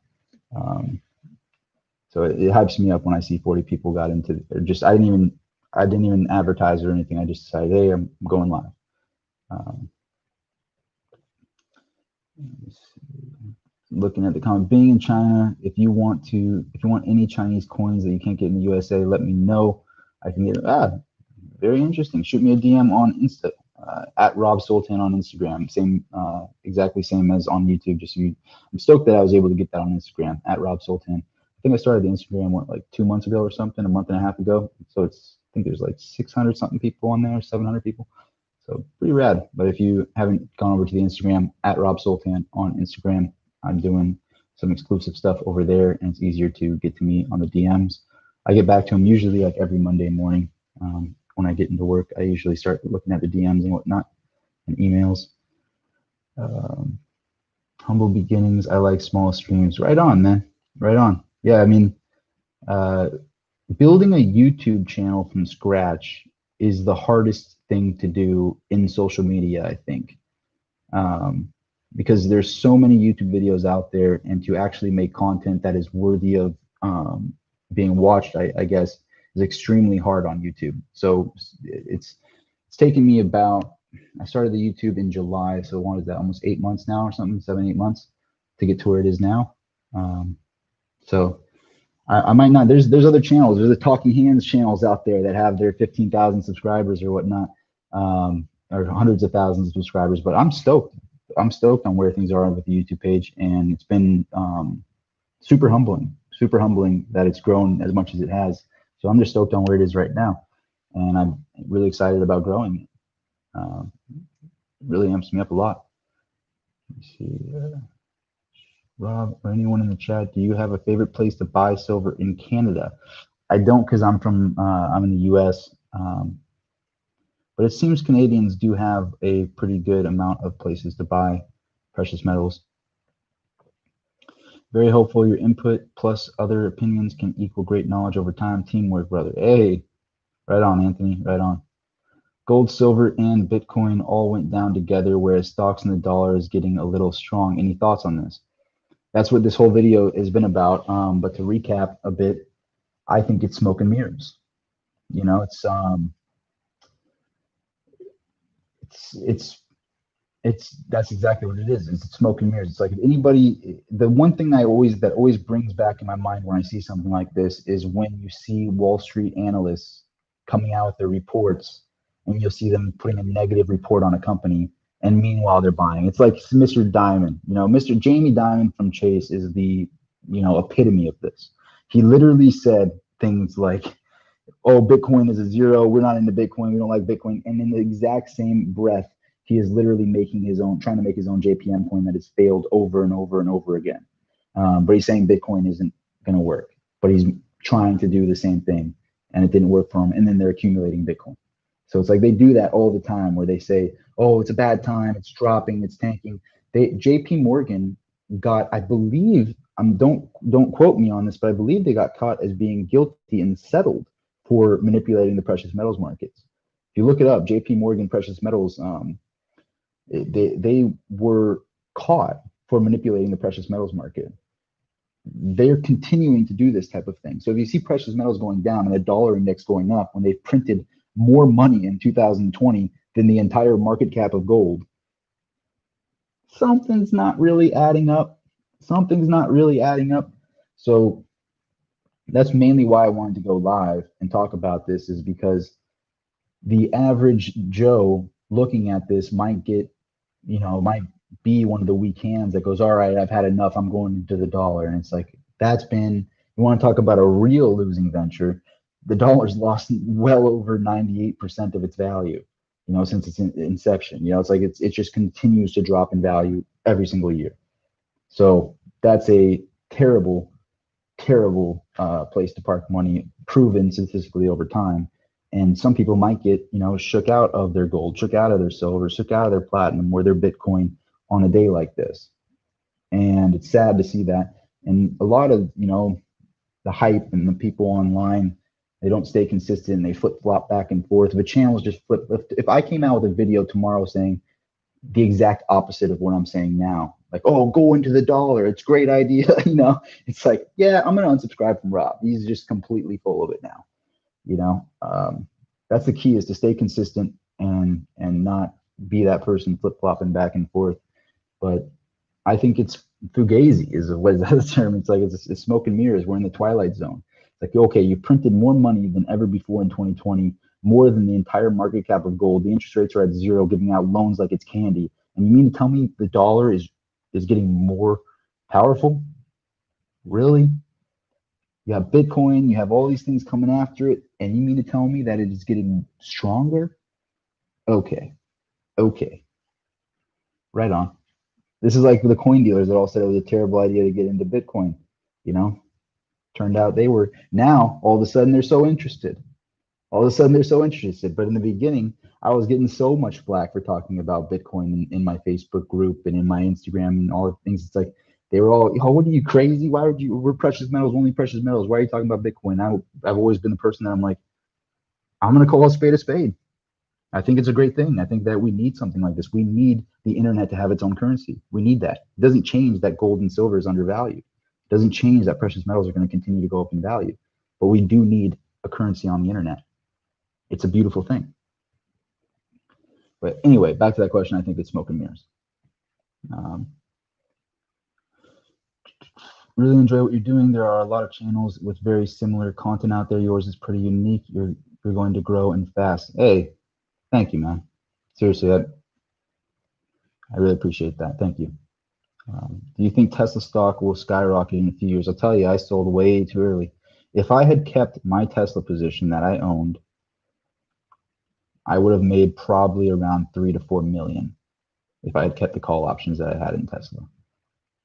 So it hypes me up when I see 40 people got into, or just I didn't even advertise or anything. I just decided, hey, I'm going live. Looking at the comment, being in China, if you want any Chinese coins that you can't get in the USA, let me know. I can get very interesting. Shoot me a DM on Insta, at Rob Sultan on Instagram. Same, exactly same as on YouTube. I'm stoked that I was able to get that on Instagram, at Rob Sultan. I think I started the Instagram like 2 months ago or something, a month and a half ago. So I think there's like 600 something people on there, 700 people. So pretty rad. But if you haven't gone over to the Instagram, at Rob Sultan on Instagram, I'm doing some exclusive stuff over there, and it's easier to get to me on the DMs. I get back to them usually like every Monday morning. When I get into work, I usually start looking at the DMs and whatnot, and emails. Humble beginnings. I like small streams. Right on, man. Right on. Yeah, I mean, building a YouTube channel from scratch is the hardest thing to do in social media, I think. Because there's so many YouTube videos out there, and to actually make content that is worthy of being watched, I guess, is extremely hard on YouTube. So it's taken me about, I started the YouTube in July, so what is that, almost 8 months now or something, 7, 8 months to get to where it is now. So I might not, there's other channels, there's the Talking Hands channels out there that have their 15,000 subscribers or whatnot, or hundreds of thousands of subscribers, but I'm stoked on where things are with the YouTube page, and it's been super humbling that it's grown as much as it has. So I'm just stoked on where it is right now, and I'm really excited about growing it. It really amps me up a lot. Let's see, Rob or anyone in the chat, do you have a favorite place to buy silver in Canada? I don't, because I'm in the US. But it seems Canadians do have a pretty good amount of places to buy precious metals. Very hopeful your input plus other opinions can equal great knowledge over time. Teamwork, brother. Hey, right on, Anthony. Right on. Gold, silver, and Bitcoin all went down together, whereas stocks and the dollar is getting a little strong. Any thoughts on this? That's what this whole video has been about. But to recap a bit, I think it's smoke and mirrors. You know, it's that's exactly what it is. It's smoke and mirrors. It's like if anybody, the one thing that always brings back in my mind when I see something like this is when you see Wall Street analysts coming out with their reports, and you'll see them putting a negative report on a company, and meanwhile they're buying. It's like Mr. Diamond. You know, Mr. Jamie Dimon from Chase is the epitome of this. He literally said things like, oh, Bitcoin is a zero. We're not into Bitcoin. We don't like Bitcoin. And in the exact same breath, he is literally trying to make his own JPM coin that has failed over and over and over again. But he's saying Bitcoin isn't going to work. But he's trying to do the same thing, and it didn't work for him. And then they're accumulating Bitcoin. So it's like they do that all the time, where they say, "Oh, it's a bad time. It's dropping. It's tanking." JP Morgan got, I believe, don't quote me on this, but I believe they got caught as being guilty and settled for manipulating the precious metals markets. If you look it up, JP Morgan Precious Metals, they were caught for manipulating the precious metals market. They're continuing to do this type of thing. So if you see precious metals going down and the dollar index going up when they printed more money in 2020 than the entire market cap of gold, something's not really adding up. Something's not really adding up. So that's mainly why I wanted to go live and talk about this, is because the average Joe looking at this might be one of the weak hands that goes, all right, I've had enough. I'm going into the dollar. And it's like, you want to talk about a real losing venture. The dollar's lost well over 98% of its value, since its inception. It's like, it just continues to drop in value every single year. So that's a terrible place to park money, proven statistically over time. And some people might get, shook out of their gold, shook out of their silver, shook out of their platinum or their Bitcoin on a day like this. And it's sad to see that. And a lot of, the hype and the people online, they don't stay consistent. They flip flop back and forth. The channels just flip. If I came out with a video tomorrow saying the exact opposite of what I'm saying now, like, oh, go into the dollar, it's a great idea, it's like, yeah, I'm gonna unsubscribe from Rob. He's just completely full of it now. That's the key, is to stay consistent and not be that person flip-flopping back and forth. But I think it's fugazi is what is that term. It's like it's smoke and mirrors. We're in the twilight zone. It's like, okay, you printed more money than ever before in 2020, more than the entire market cap of gold. The interest rates are at zero, giving out loans like it's candy. And you mean to tell me the dollar is getting more powerful? Really? You have Bitcoin, you have all these things coming after it, and you mean to tell me that it is getting stronger? Okay. Right on. This is like the coin dealers that all said it was a terrible idea to get into Bitcoin. Turned out they were. Now, all of a sudden, they're so interested. But in the beginning, I was getting so much flack for talking about Bitcoin in my Facebook group and in my Instagram and all the things. It's like, they were all, oh, what are you, crazy? We're precious metals, only precious metals. Why are you talking about Bitcoin? I've always been the person that I'm like, I'm going to call a spade a spade. I think it's a great thing. I think that we need something like this. We need the internet to have its own currency. We need that. It doesn't change that gold and silver is undervalued. It doesn't change that precious metals are going to continue to go up in value. But we do need a currency on the internet. It's a beautiful thing. But anyway, back to that question. I think it's smoke and mirrors. Really enjoy what you're doing. There are a lot of channels with very similar content out there. Yours is pretty unique. You're going to grow and fast. Hey, thank you, man. Seriously, I really appreciate that. Thank you. Do you think Tesla stock will skyrocket in a few years? I'll tell you, I sold way too early. If I had kept my Tesla position that I owned, I would have made probably around 3 to 4 million if I had kept the call options that I had in Tesla,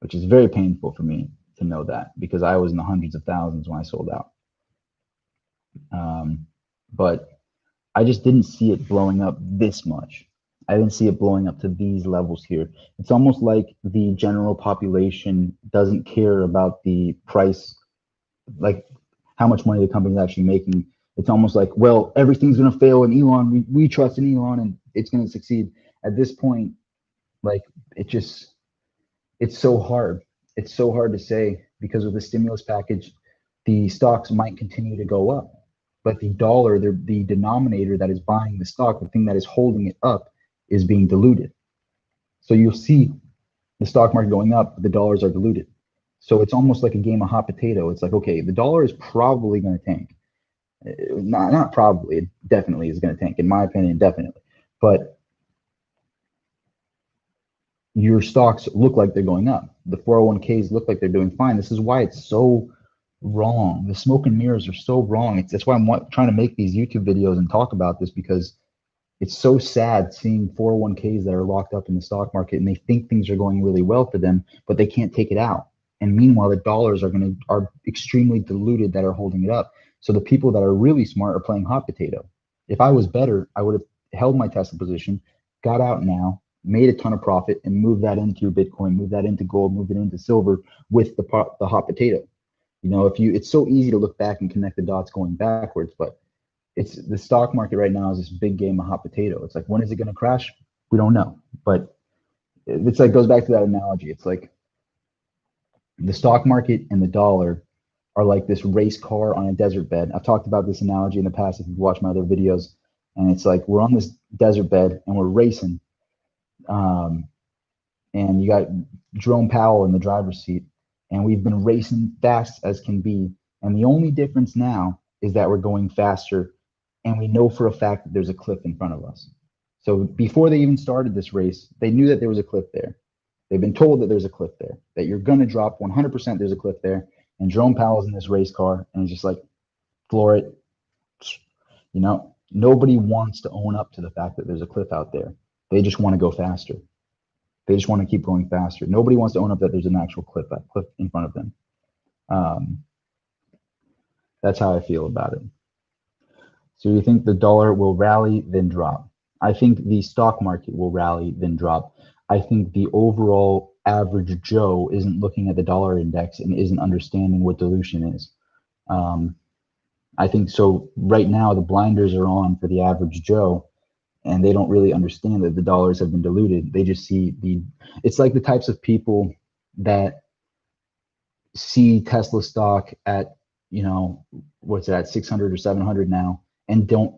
which is very painful for me to know that, because I was in the hundreds of thousands when I sold out. But I just didn't see it blowing up this much. I didn't see it blowing up to these levels here. It's almost like the general population doesn't care about the price, like how much money the company's actually making. It's almost like, well, everything's going to fail in Elon. We trust in Elon and it's going to succeed. At this point, like it just, it's so hard. It's so hard to say because of the stimulus package, the stocks might continue to go up, but the dollar, the denominator that is buying the stock, the thing that is holding it up, is being diluted. So you'll see the stock market going up, but the dollars are diluted. So it's almost like a game of hot potato. It's like, okay, the dollar is probably going to tank. Not probably, it definitely is going to tank. In my opinion, definitely. But your stocks look like they're going up. The 401ks look like they're doing fine. This is why it's so wrong. The smoke and mirrors are so wrong. That's why I'm trying to make these YouTube videos and talk about this, because it's so sad seeing 401ks that are locked up in the stock market and they think things are going really well for them, but they can't take it out. And meanwhile, the dollars are extremely diluted that are holding it up. So the people that are really smart are playing hot potato. If I was better, I would have held my Tesla position, got out now, made a ton of profit, and moved that into Bitcoin, moved that into gold, moved it into silver with the hot potato. You know, it's so easy to look back and connect the dots going backwards, but it's the stock market right now is this big game of hot potato. It's like, when is it going to crash? We don't know. But it's like, goes back to that analogy. It's like the stock market and the dollar are like this race car on a desert bed. I've talked about this analogy in the past if you've watched my other videos. And it's like we're on this desert bed and we're racing. And you got Jerome Powell in the driver's seat. And we've been racing fast as can be. And the only difference now is that we're going faster. And we know for a fact that there's a cliff in front of us. So before they even started this race, they knew that there was a cliff there. They've been told that there's a cliff there, that you're going to drop 100%. There's a cliff there. And Jerome Powell's in this race car and he's just like, floor it. You know, nobody wants to own up to the fact that there's a cliff out there. They just want to go faster. They just want to keep going faster. Nobody wants to own up that there's an actual cliff in front of them. That's how I feel about it. So you think the dollar will rally, then drop? I think the stock market will rally, then drop. I think the overall average Joe isn't looking at the dollar index and isn't understanding what dilution is. I think so. Right now, the blinders are on for the average Joe, and they don't really understand that the dollars have been diluted. They just see it's like the types of people that see Tesla stock at, you know, what's that, 600 or 700 now, and don't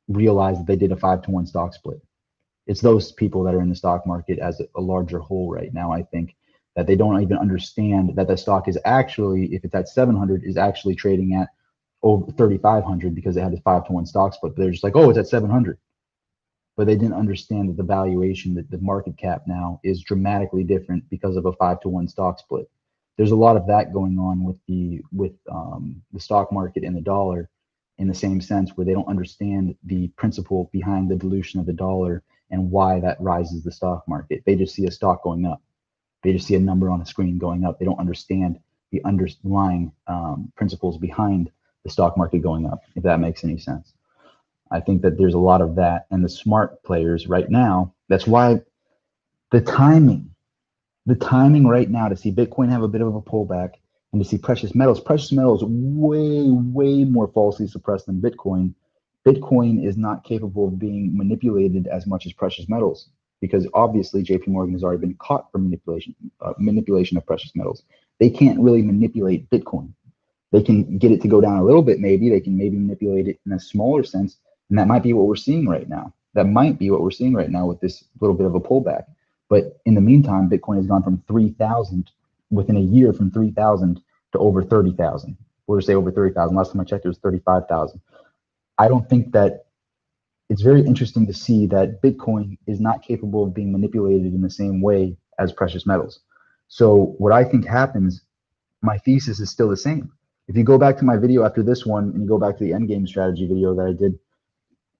realize that they did a 5-to-1 stock split. It's those people that are in the stock market as a larger whole right now. I think that they don't even understand that the stock is actually, if it's at 700, is actually trading at over 3,500 because they had this 5-to-1 stock split. But they're just like, oh, it's at 700. But they didn't understand that the valuation, that the market cap now is dramatically different because of a 5-to-1 stock split. There's a lot of that going on with the stock market and the dollar, in the same sense, where they don't understand the principle behind the dilution of the dollar and why that rises the stock market. They just see a stock going up. They just see a number on a screen going up. They don't understand the underlying principles behind the stock market going up, if that makes any sense. I think that there's a lot of that, and the smart players right now, that's why the timing right now to see Bitcoin have a bit of a pullback and to see precious metals way more falsely suppressed than Bitcoin. Bitcoin is not capable of being manipulated as much as precious metals, because obviously JP Morgan has already been caught for manipulation of precious metals. They can't really manipulate Bitcoin. They can get it to go down a little bit, maybe. They can maybe manipulate it in a smaller sense, and that might be what we're seeing right now. That might be what we're seeing right now with this little bit of a pullback. But in the meantime, Bitcoin has gone from 3,000 within a year, from 3,000 to over 30,000. We'll just say over 30,000. Last time I checked, it was 35,000. I don't think that it's very interesting to see that Bitcoin is not capable of being manipulated in the same way as precious metals. So what I think happens, my thesis is still the same. If you go back to my video after this one and you go back to the endgame strategy video that I did,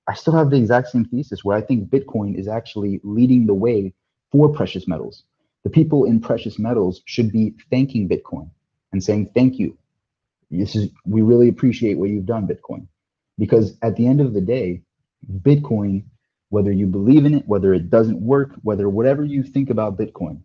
I still have the exact same thesis where I think Bitcoin is actually leading the way for precious metals. The people in precious metals should be thanking Bitcoin and saying, thank you. We really appreciate what you've done, Bitcoin. Because at the end of the day, Bitcoin, whether you believe in it, whether it doesn't work, whether whatever you think about Bitcoin,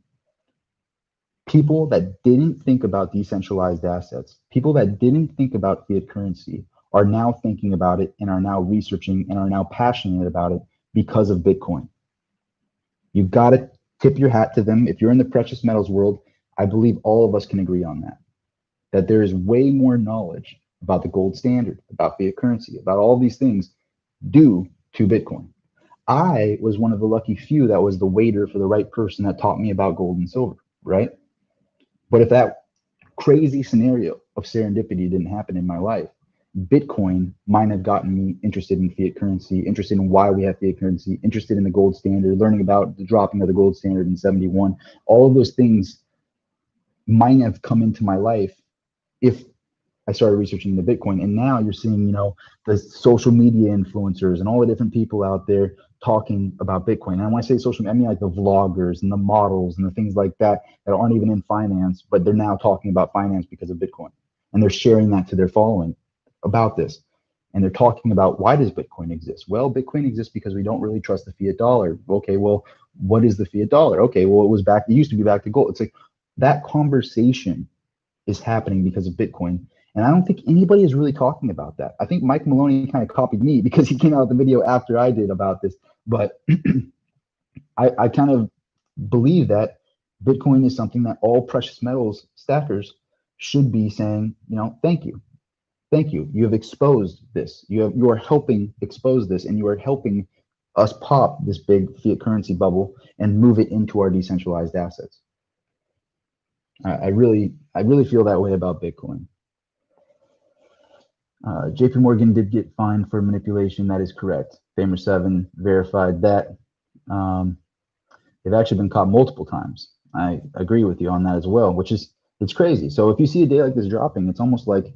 people that didn't think about decentralized assets, people that didn't think about fiat currency are now thinking about it and are now researching and are now passionate about it because of Bitcoin. You've got to tip your hat to them. If you're in the precious metals world, I believe all of us can agree on that there is way more knowledge about the gold standard, about fiat currency, about all these things due to Bitcoin. I was one of the lucky few that was the waiter for the right person that taught me about gold and silver, right? But if that crazy scenario of serendipity didn't happen in my life, Bitcoin might have gotten me interested in fiat currency, interested in why we have fiat currency, interested in the gold standard, learning about the dropping of the gold standard in 71. All of those things might have come into my life if I started researching the Bitcoin. And now you're seeing, the social media influencers and all the different people out there talking about Bitcoin. And when I say social media, I mean like the vloggers and the models and the things like that aren't even in finance, but they're now talking about finance because of Bitcoin. And they're sharing that to their following about this. And they're talking about, why does Bitcoin exist? Well, Bitcoin exists because we don't really trust the fiat dollar. Okay, well, what is the fiat dollar? Okay, well, it used to be back to gold. It's like that conversation is happening because of Bitcoin. And I don't think anybody is really talking about that. I think Mike Maloney kind of copied me because he came out with the video after I did about this. But I kind of believe that Bitcoin is something that all precious metals stackers should be saying, thank you. Thank you. You have exposed this. You are helping expose this, and you are helping us pop this big fiat currency bubble and move it into our decentralized assets. I really feel that way about Bitcoin. JP Morgan did get fined for manipulation. That is correct. Famer7 verified that. They've actually been caught multiple times. I agree with you on that as well, it's crazy. So if you see a day like this dropping, it's almost like,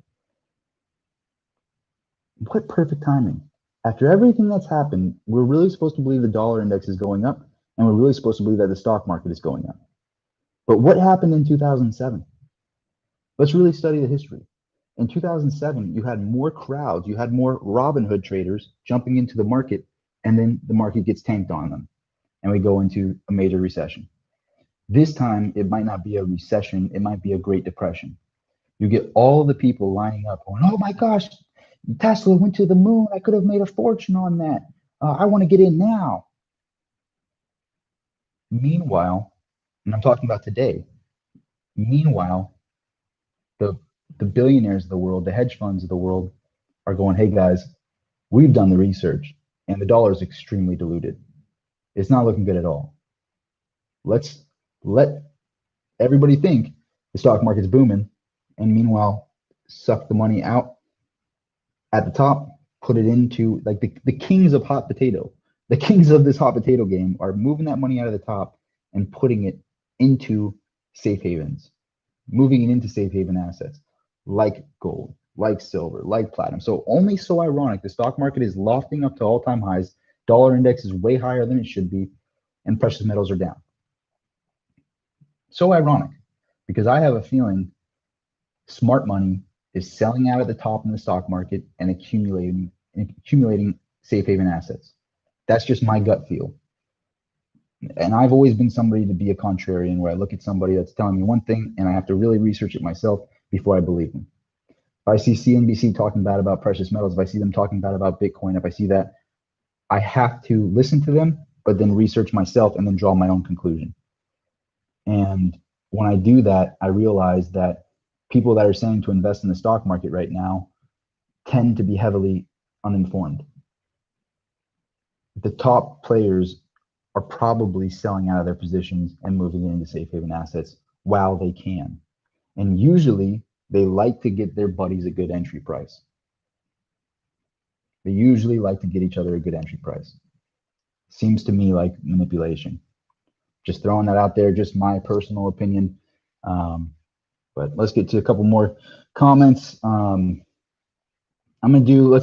what perfect timing. After everything that's happened, we're really supposed to believe the dollar index is going up, and we're really supposed to believe that the stock market is going up. But what happened in 2007? Let's really study the history. In 2007, you had more crowds, you had more Robinhood traders jumping into the market, and then the market gets tanked on them, and we go into a major recession. This time, it might not be a recession, it might be a Great Depression. You get all the people lining up going, oh my gosh, Tesla went to the moon. I could have made a fortune on that. I want to get in now. Meanwhile, and I'm talking about today, meanwhile, the billionaires of the world, the hedge funds of the world are going, hey guys, we've done the research and the dollar is extremely diluted. It's not looking good at all. Let's let everybody think the stock market's booming, and meanwhile, suck the money out at the top, put it into like the kings of hot potato. The kings of this hot potato game are moving that money out of the top and putting it into safe havens, moving it into safe haven assets like gold, like silver, like platinum. So only so ironic, the stock market is lofting up to all-time highs, dollar index is way higher than it should be, and precious metals are down. So ironic, because I have a feeling smart money is selling out at the top in the stock market and accumulating safe haven assets. That's just my gut feel. And I've always been somebody to be a contrarian, where I look at somebody that's telling me one thing and I have to really research it myself before I believe them. If I see CNBC talking bad about precious metals, if I see them talking bad about Bitcoin, if I see that, I have to listen to them, but then research myself and then draw my own conclusion. And when I do that, I realize that people that are saying to invest in the stock market right now tend to be heavily uninformed. The top players are probably selling out of their positions and moving into safe haven assets while they can. And usually they like to get their buddies a good entry price. They usually like to get each other a good entry price. Seems to me like manipulation. Just throwing that out there, just my personal opinion. But let's get to a couple more comments. Let's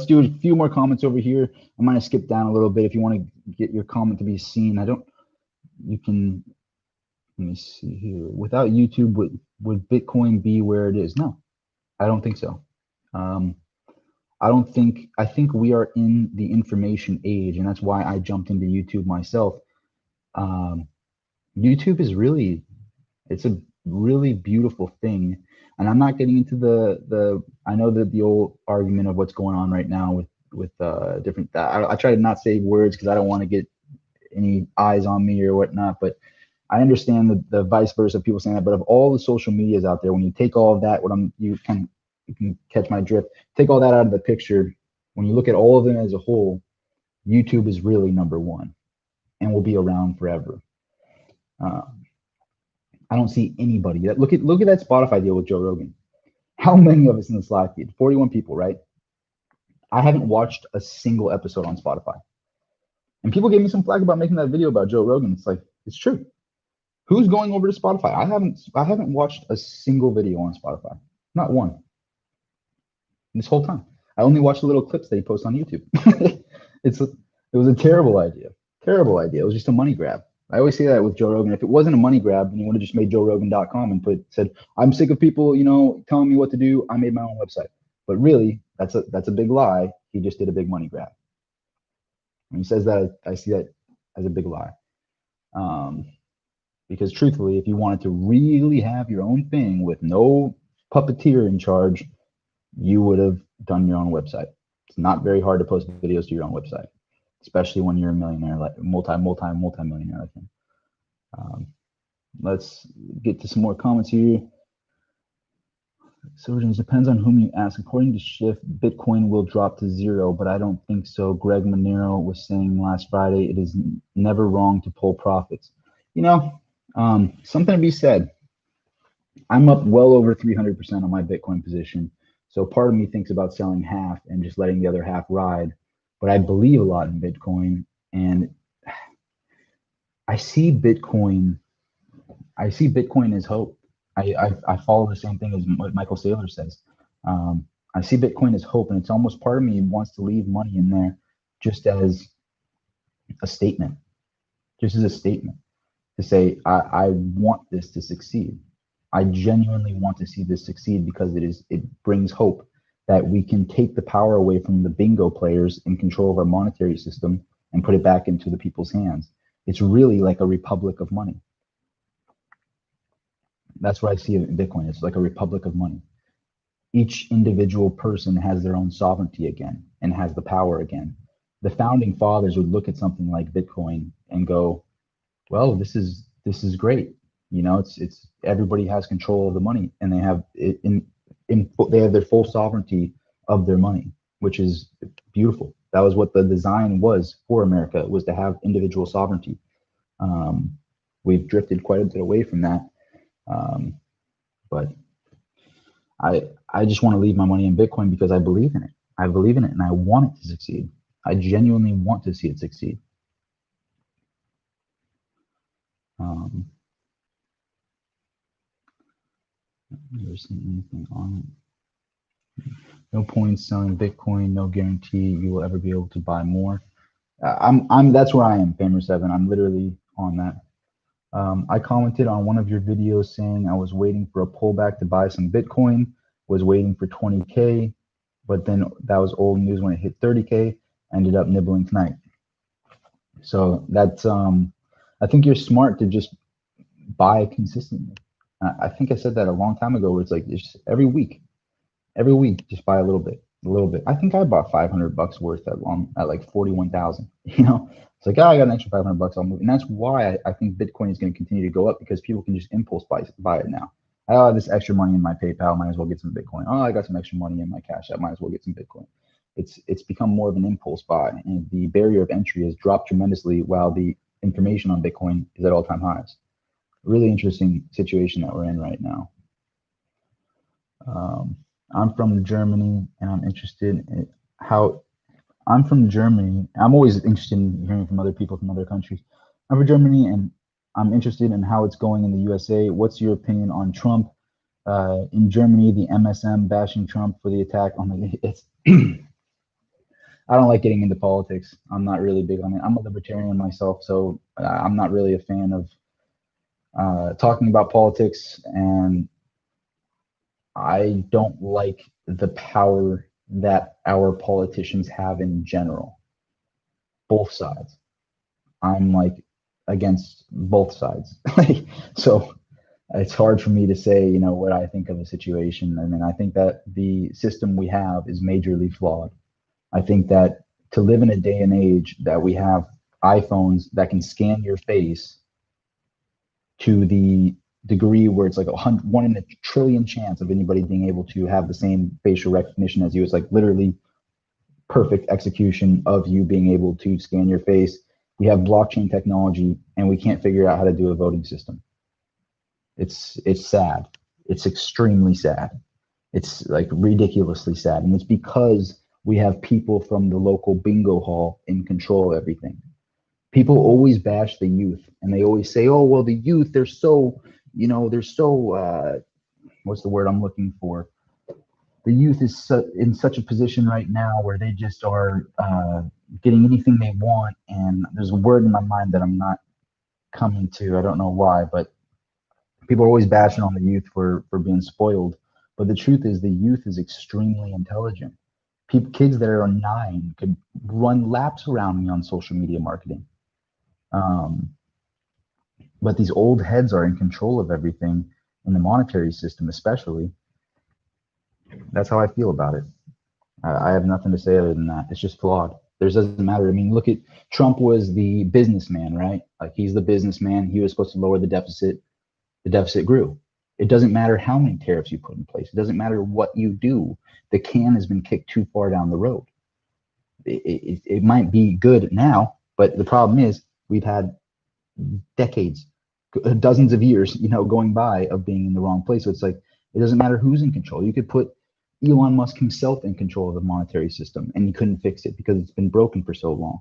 do a few more comments over here. I'm going to skip down a little bit. If you want to get your comment to be seen, let me see here. Without YouTube, would Bitcoin be where it is? No, I don't think so. I think we are in the information age, and that's why I jumped into YouTube myself. Um, YouTube is really, it's a really beautiful thing. And I'm not getting into I know that the old argument of what's going on right now with different, I try to not say words because I don't want to get any eyes on me or whatnot, but I understand the vice versa, people saying that. But of all the social medias out there, when you take all of that, you can catch my drift, take all that out of the picture. When you look at all of them as a whole, YouTube is really number one and will be around forever. Uh, I don't see anybody that look at that Spotify deal with Joe Rogan. How many of us in the Slack feed? 41 people, right? I haven't watched a single episode on Spotify. And people gave me some flack about making that video about Joe Rogan. It's like, it's true. Who's going over to Spotify? I haven't watched a single video on Spotify. Not one. This whole time. I only watched the little clips that he posts on YouTube. It was a terrible idea. Terrible idea. It was just a money grab. I always say that with Joe Rogan. If it wasn't a money grab, then he would have just made joerogan.com and said, I'm sick of people, telling me what to do. I made my own website. But really, that's a big lie. He just did a big money grab. When he says that, I see that as a big lie. Because truthfully, if you wanted to really have your own thing with no puppeteer in charge, you would have done your own website. It's not very hard to post videos to your own website, especially when you're a millionaire, like multi-millionaire like him. Let's get to some more comments here. So it depends on whom you ask. According to Schiff, Bitcoin will drop to zero, but I don't think so. Greg Monero was saying last Friday, it is never wrong to pull profits. Something to be said. I'm up well over 300% on my Bitcoin position. So part of me thinks about selling half and just letting the other half ride. But I believe a lot in Bitcoin, and I see Bitcoin as hope. I follow the same thing as what Michael Saylor says. I see Bitcoin as hope, and it's almost part of me wants to leave money in there just as a statement, to say, I want this to succeed. I genuinely want to see this succeed because it brings hope that we can take the power away from the bingo players in control of our monetary system and put it back into the people's hands. It's really like a republic of money. That's what I see in Bitcoin. It's like a republic of money. Each individual person has their own sovereignty again and has the power again. The founding fathers would look at something like Bitcoin and go, well, this is great. It's everybody has control of the money, and they have they have their full sovereignty of their money, which is beautiful. That was what the design was for America, was to have individual sovereignty. We've drifted quite a bit away from that. But I just want to leave my money in Bitcoin because I believe in it. I believe in it, and I want it to succeed. I genuinely want to see it succeed. Never seen anything on it. No point selling Bitcoin. No guarantee you will ever be able to buy more. That's where I am, Famer7. I'm literally on that. I commented on one of your videos saying I was waiting for a pullback to buy some Bitcoin, was waiting for 20K, but then that was old news when it hit 30K, ended up nibbling tonight. So that's, I think you're smart to just buy consistently. I think I said that a long time ago, where it's like, just every week, just buy a little bit. I think I bought $500 worth at like 41,000, It's like, I got an extra $500, I'll move. And that's why I think Bitcoin is going to continue to go up, because people can just impulse buy it now. I have this extra money in my PayPal, might as well get some Bitcoin. Oh, I got some extra money in my Cash App, might as well get some Bitcoin. It's become more of an impulse buy, and the barrier of entry has dropped tremendously, while the information on Bitcoin is at all-time highs. Really interesting situation that we're in right now. I'm from Germany, and I'm interested in how. I'm from Germany. I'm always interested in hearing from other people from other countries. I'm from Germany, and I'm interested in how it's going in the USA. What's your opinion on Trump? In Germany, the MSM bashing Trump for the attack on the. I don't like getting into politics. I'm not really big on it. I'm a libertarian myself, so I'm not really a fan of talking about politics, and I don't like the power that our politicians have in general, both sides. I'm like against both sides. So it's hard for me to say, what I think of a situation. I mean, I think that the system we have is majorly flawed. I think that to live in a day and age that we have iPhones that can scan your face to the degree where it's like 1 in a trillion chance of anybody being able to have the same facial recognition as you. It's like literally perfect execution of you being able to scan your face. We have blockchain technology and we can't figure out how to do a voting system. It's sad. It's extremely sad. It's like ridiculously sad. And it's because we have people from the local bingo hall in control of everything. People always bash the youth and they always say, oh, well, the youth, they're so, what's the word I'm looking for? The youth is in such a position right now where they just are getting anything they want. And there's a word in my mind that I'm not coming to. I don't know why, but people are always bashing on the youth for being spoiled. But the truth is the youth is extremely intelligent. Kids that are 9 could run laps around me on social media marketing. But these old heads are in control of everything in the monetary system, especially. That's how I feel about it. I have nothing to say other than that. It's just flawed. There doesn't matter. I mean, look at Trump was the businessman, right? Like he's the businessman. He was supposed to lower the deficit. The deficit grew. It doesn't matter how many tariffs you put in place. It doesn't matter what you do. The can has been kicked too far down the road. It might be good now, but the problem is we've had decades, dozens of years, going by of being in the wrong place. So it's like, it doesn't matter who's in control. You could put Elon Musk himself in control of the monetary system and he couldn't fix it because it's been broken for so long.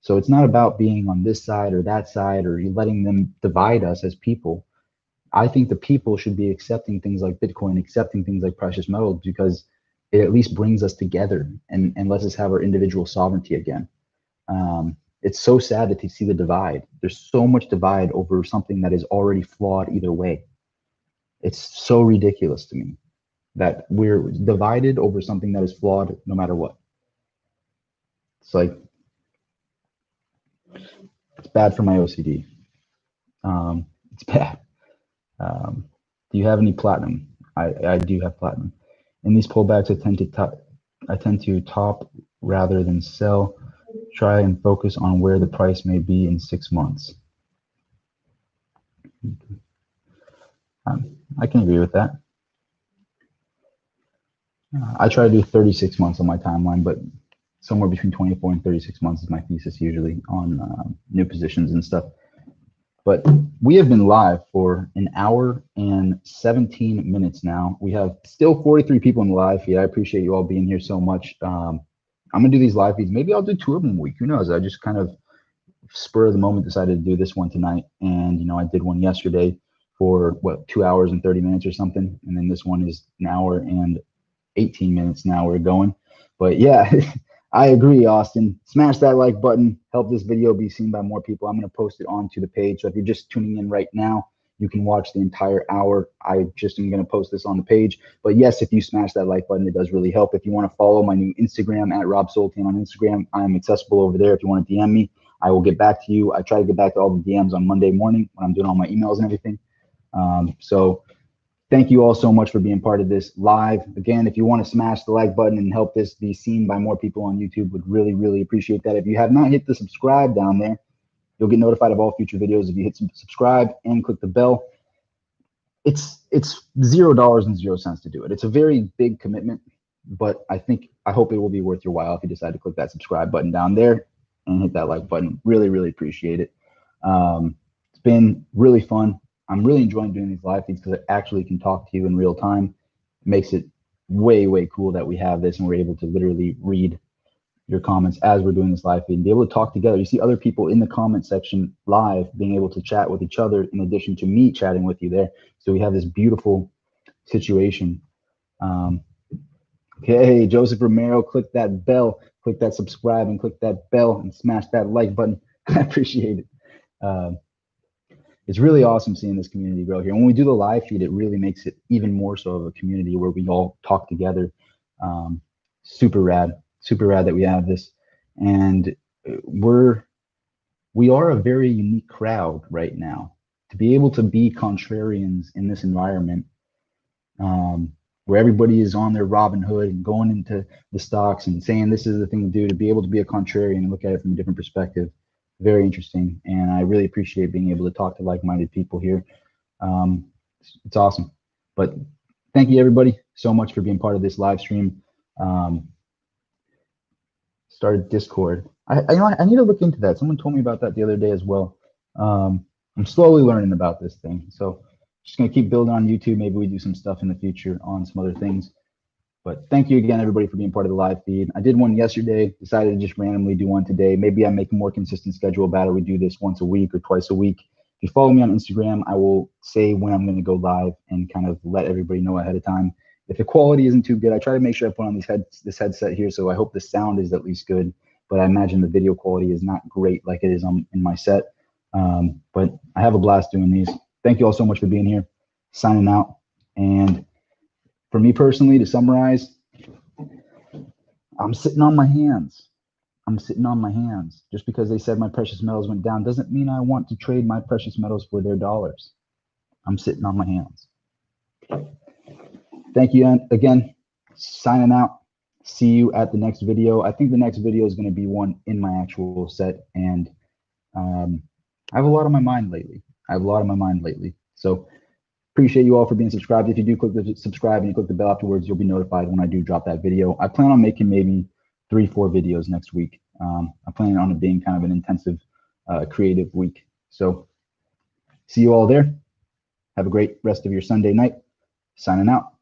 So it's not about being on this side or that side or letting them divide us as people. I think the people should be accepting things like Bitcoin, accepting things like precious metals, because it at least brings us together and lets us have our individual sovereignty again. It's so sad to see the divide. There's so much divide over something that is already flawed either way. It's so ridiculous to me that we're divided over something that is flawed no matter what. It's like, it's bad for my OCD. It's bad. Do you have any platinum? I do have platinum. In these pullbacks, I tend to top rather than sell. Try and focus on where the price may be in 6 months. I can agree with that. I try to do 36 months on my timeline, but somewhere between 24 and 36 months is my thesis usually on new positions and stuff. But we have been live for 1 hour and 17 minutes now. We have still 43 people in the live feed. I appreciate you all being here so much. I'm gonna do these live feeds. Maybe I'll do 2 of them a week. Who knows? I just kind of spur of the moment decided to do this one tonight. And I did one yesterday for 2 hours and 30 minutes or something. And then this one is 1 hour and 18 minutes now we're going. But yeah, I agree, Austin. Smash that like button. Help this video be seen by more people. I'm going to post it onto the page. So if you're just tuning in right now, you can watch the entire hour. I just am going to post this on the page. But yes, if you smash that like button, it does really help. If you want to follow my new Instagram at Rob Sultan on Instagram, I'm accessible over there. If you want to DM me, I will get back to you. I try to get back to all the DMs on Monday morning when I'm doing all my emails and everything. So thank you all so much for being part of this live. Again, if you want to smash the like button and help this be seen by more people on YouTube, would really, really appreciate that. If you have not hit the subscribe down there, you'll get notified of all future videos if you hit subscribe and click the bell. It's $0 and 0 cents to do it. It's a very big commitment, but I hope it will be worth your while if you decide to click that subscribe button down there and hit that like button. Really, really appreciate it. It's been really fun. I'm really enjoying doing these live feeds because I actually can talk to you in real time. It makes it way, way cool that we have this and we're able to literally read your comments as we're doing this live feed and be able to talk together. You see other people in the comment section live being able to chat with each other in addition to me chatting with you there. So we have this beautiful situation. Okay, Joseph Romero, click that bell, click that subscribe and click that bell and smash that like button. I appreciate it. It's really awesome seeing this community grow here. When we do the live feed, it really makes it even more so of a community where we all talk together. super rad that we have this. And we are a very unique crowd right now to be able to be contrarians in this environment, where everybody is on their Robin Hood and going into the stocks and saying this is the thing to do. To be able to be a contrarian and look at it from a different perspective, very interesting. And I really appreciate being able to talk to like-minded people here. It's awesome. But thank you everybody so much for being part of this live stream. Started Discord. I need to look into that. Someone told me about that the other day as well. I'm slowly learning about this thing. So just gonna keep building on YouTube. Maybe we do some stuff in the future on some other things. But thank you again, everybody, for being part of the live feed. I did one yesterday, decided to just randomly do one today. Maybe I make a more consistent schedule about it. We do this once a week or twice a week. If you follow me on Instagram, I will say when I'm gonna go live and kind of let everybody know ahead of time. If the quality isn't too good, I try to make sure I put on this headset here, so I hope the sound is at least good. But I imagine the video quality is not great like it is in my set. But I have a blast doing these. Thank you all so much for being here. Signing out. And for me personally, to summarize, I'm sitting on my hands. I'm sitting on my hands. Just because they said my precious metals went down doesn't mean I want to trade my precious metals for their dollars. I'm sitting on my hands. Thank you again. Signing out. See you at the next video. I think the next video is going to be one in my actual set. And I have a lot on my mind lately. So appreciate you all for being subscribed. If you do click the subscribe and you click the bell afterwards, you'll be notified when I do drop that video. I plan on making maybe 3-4 videos next week. I plan on it being kind of an intensive, creative week. So see you all there. Have a great rest of your Sunday night. Signing out.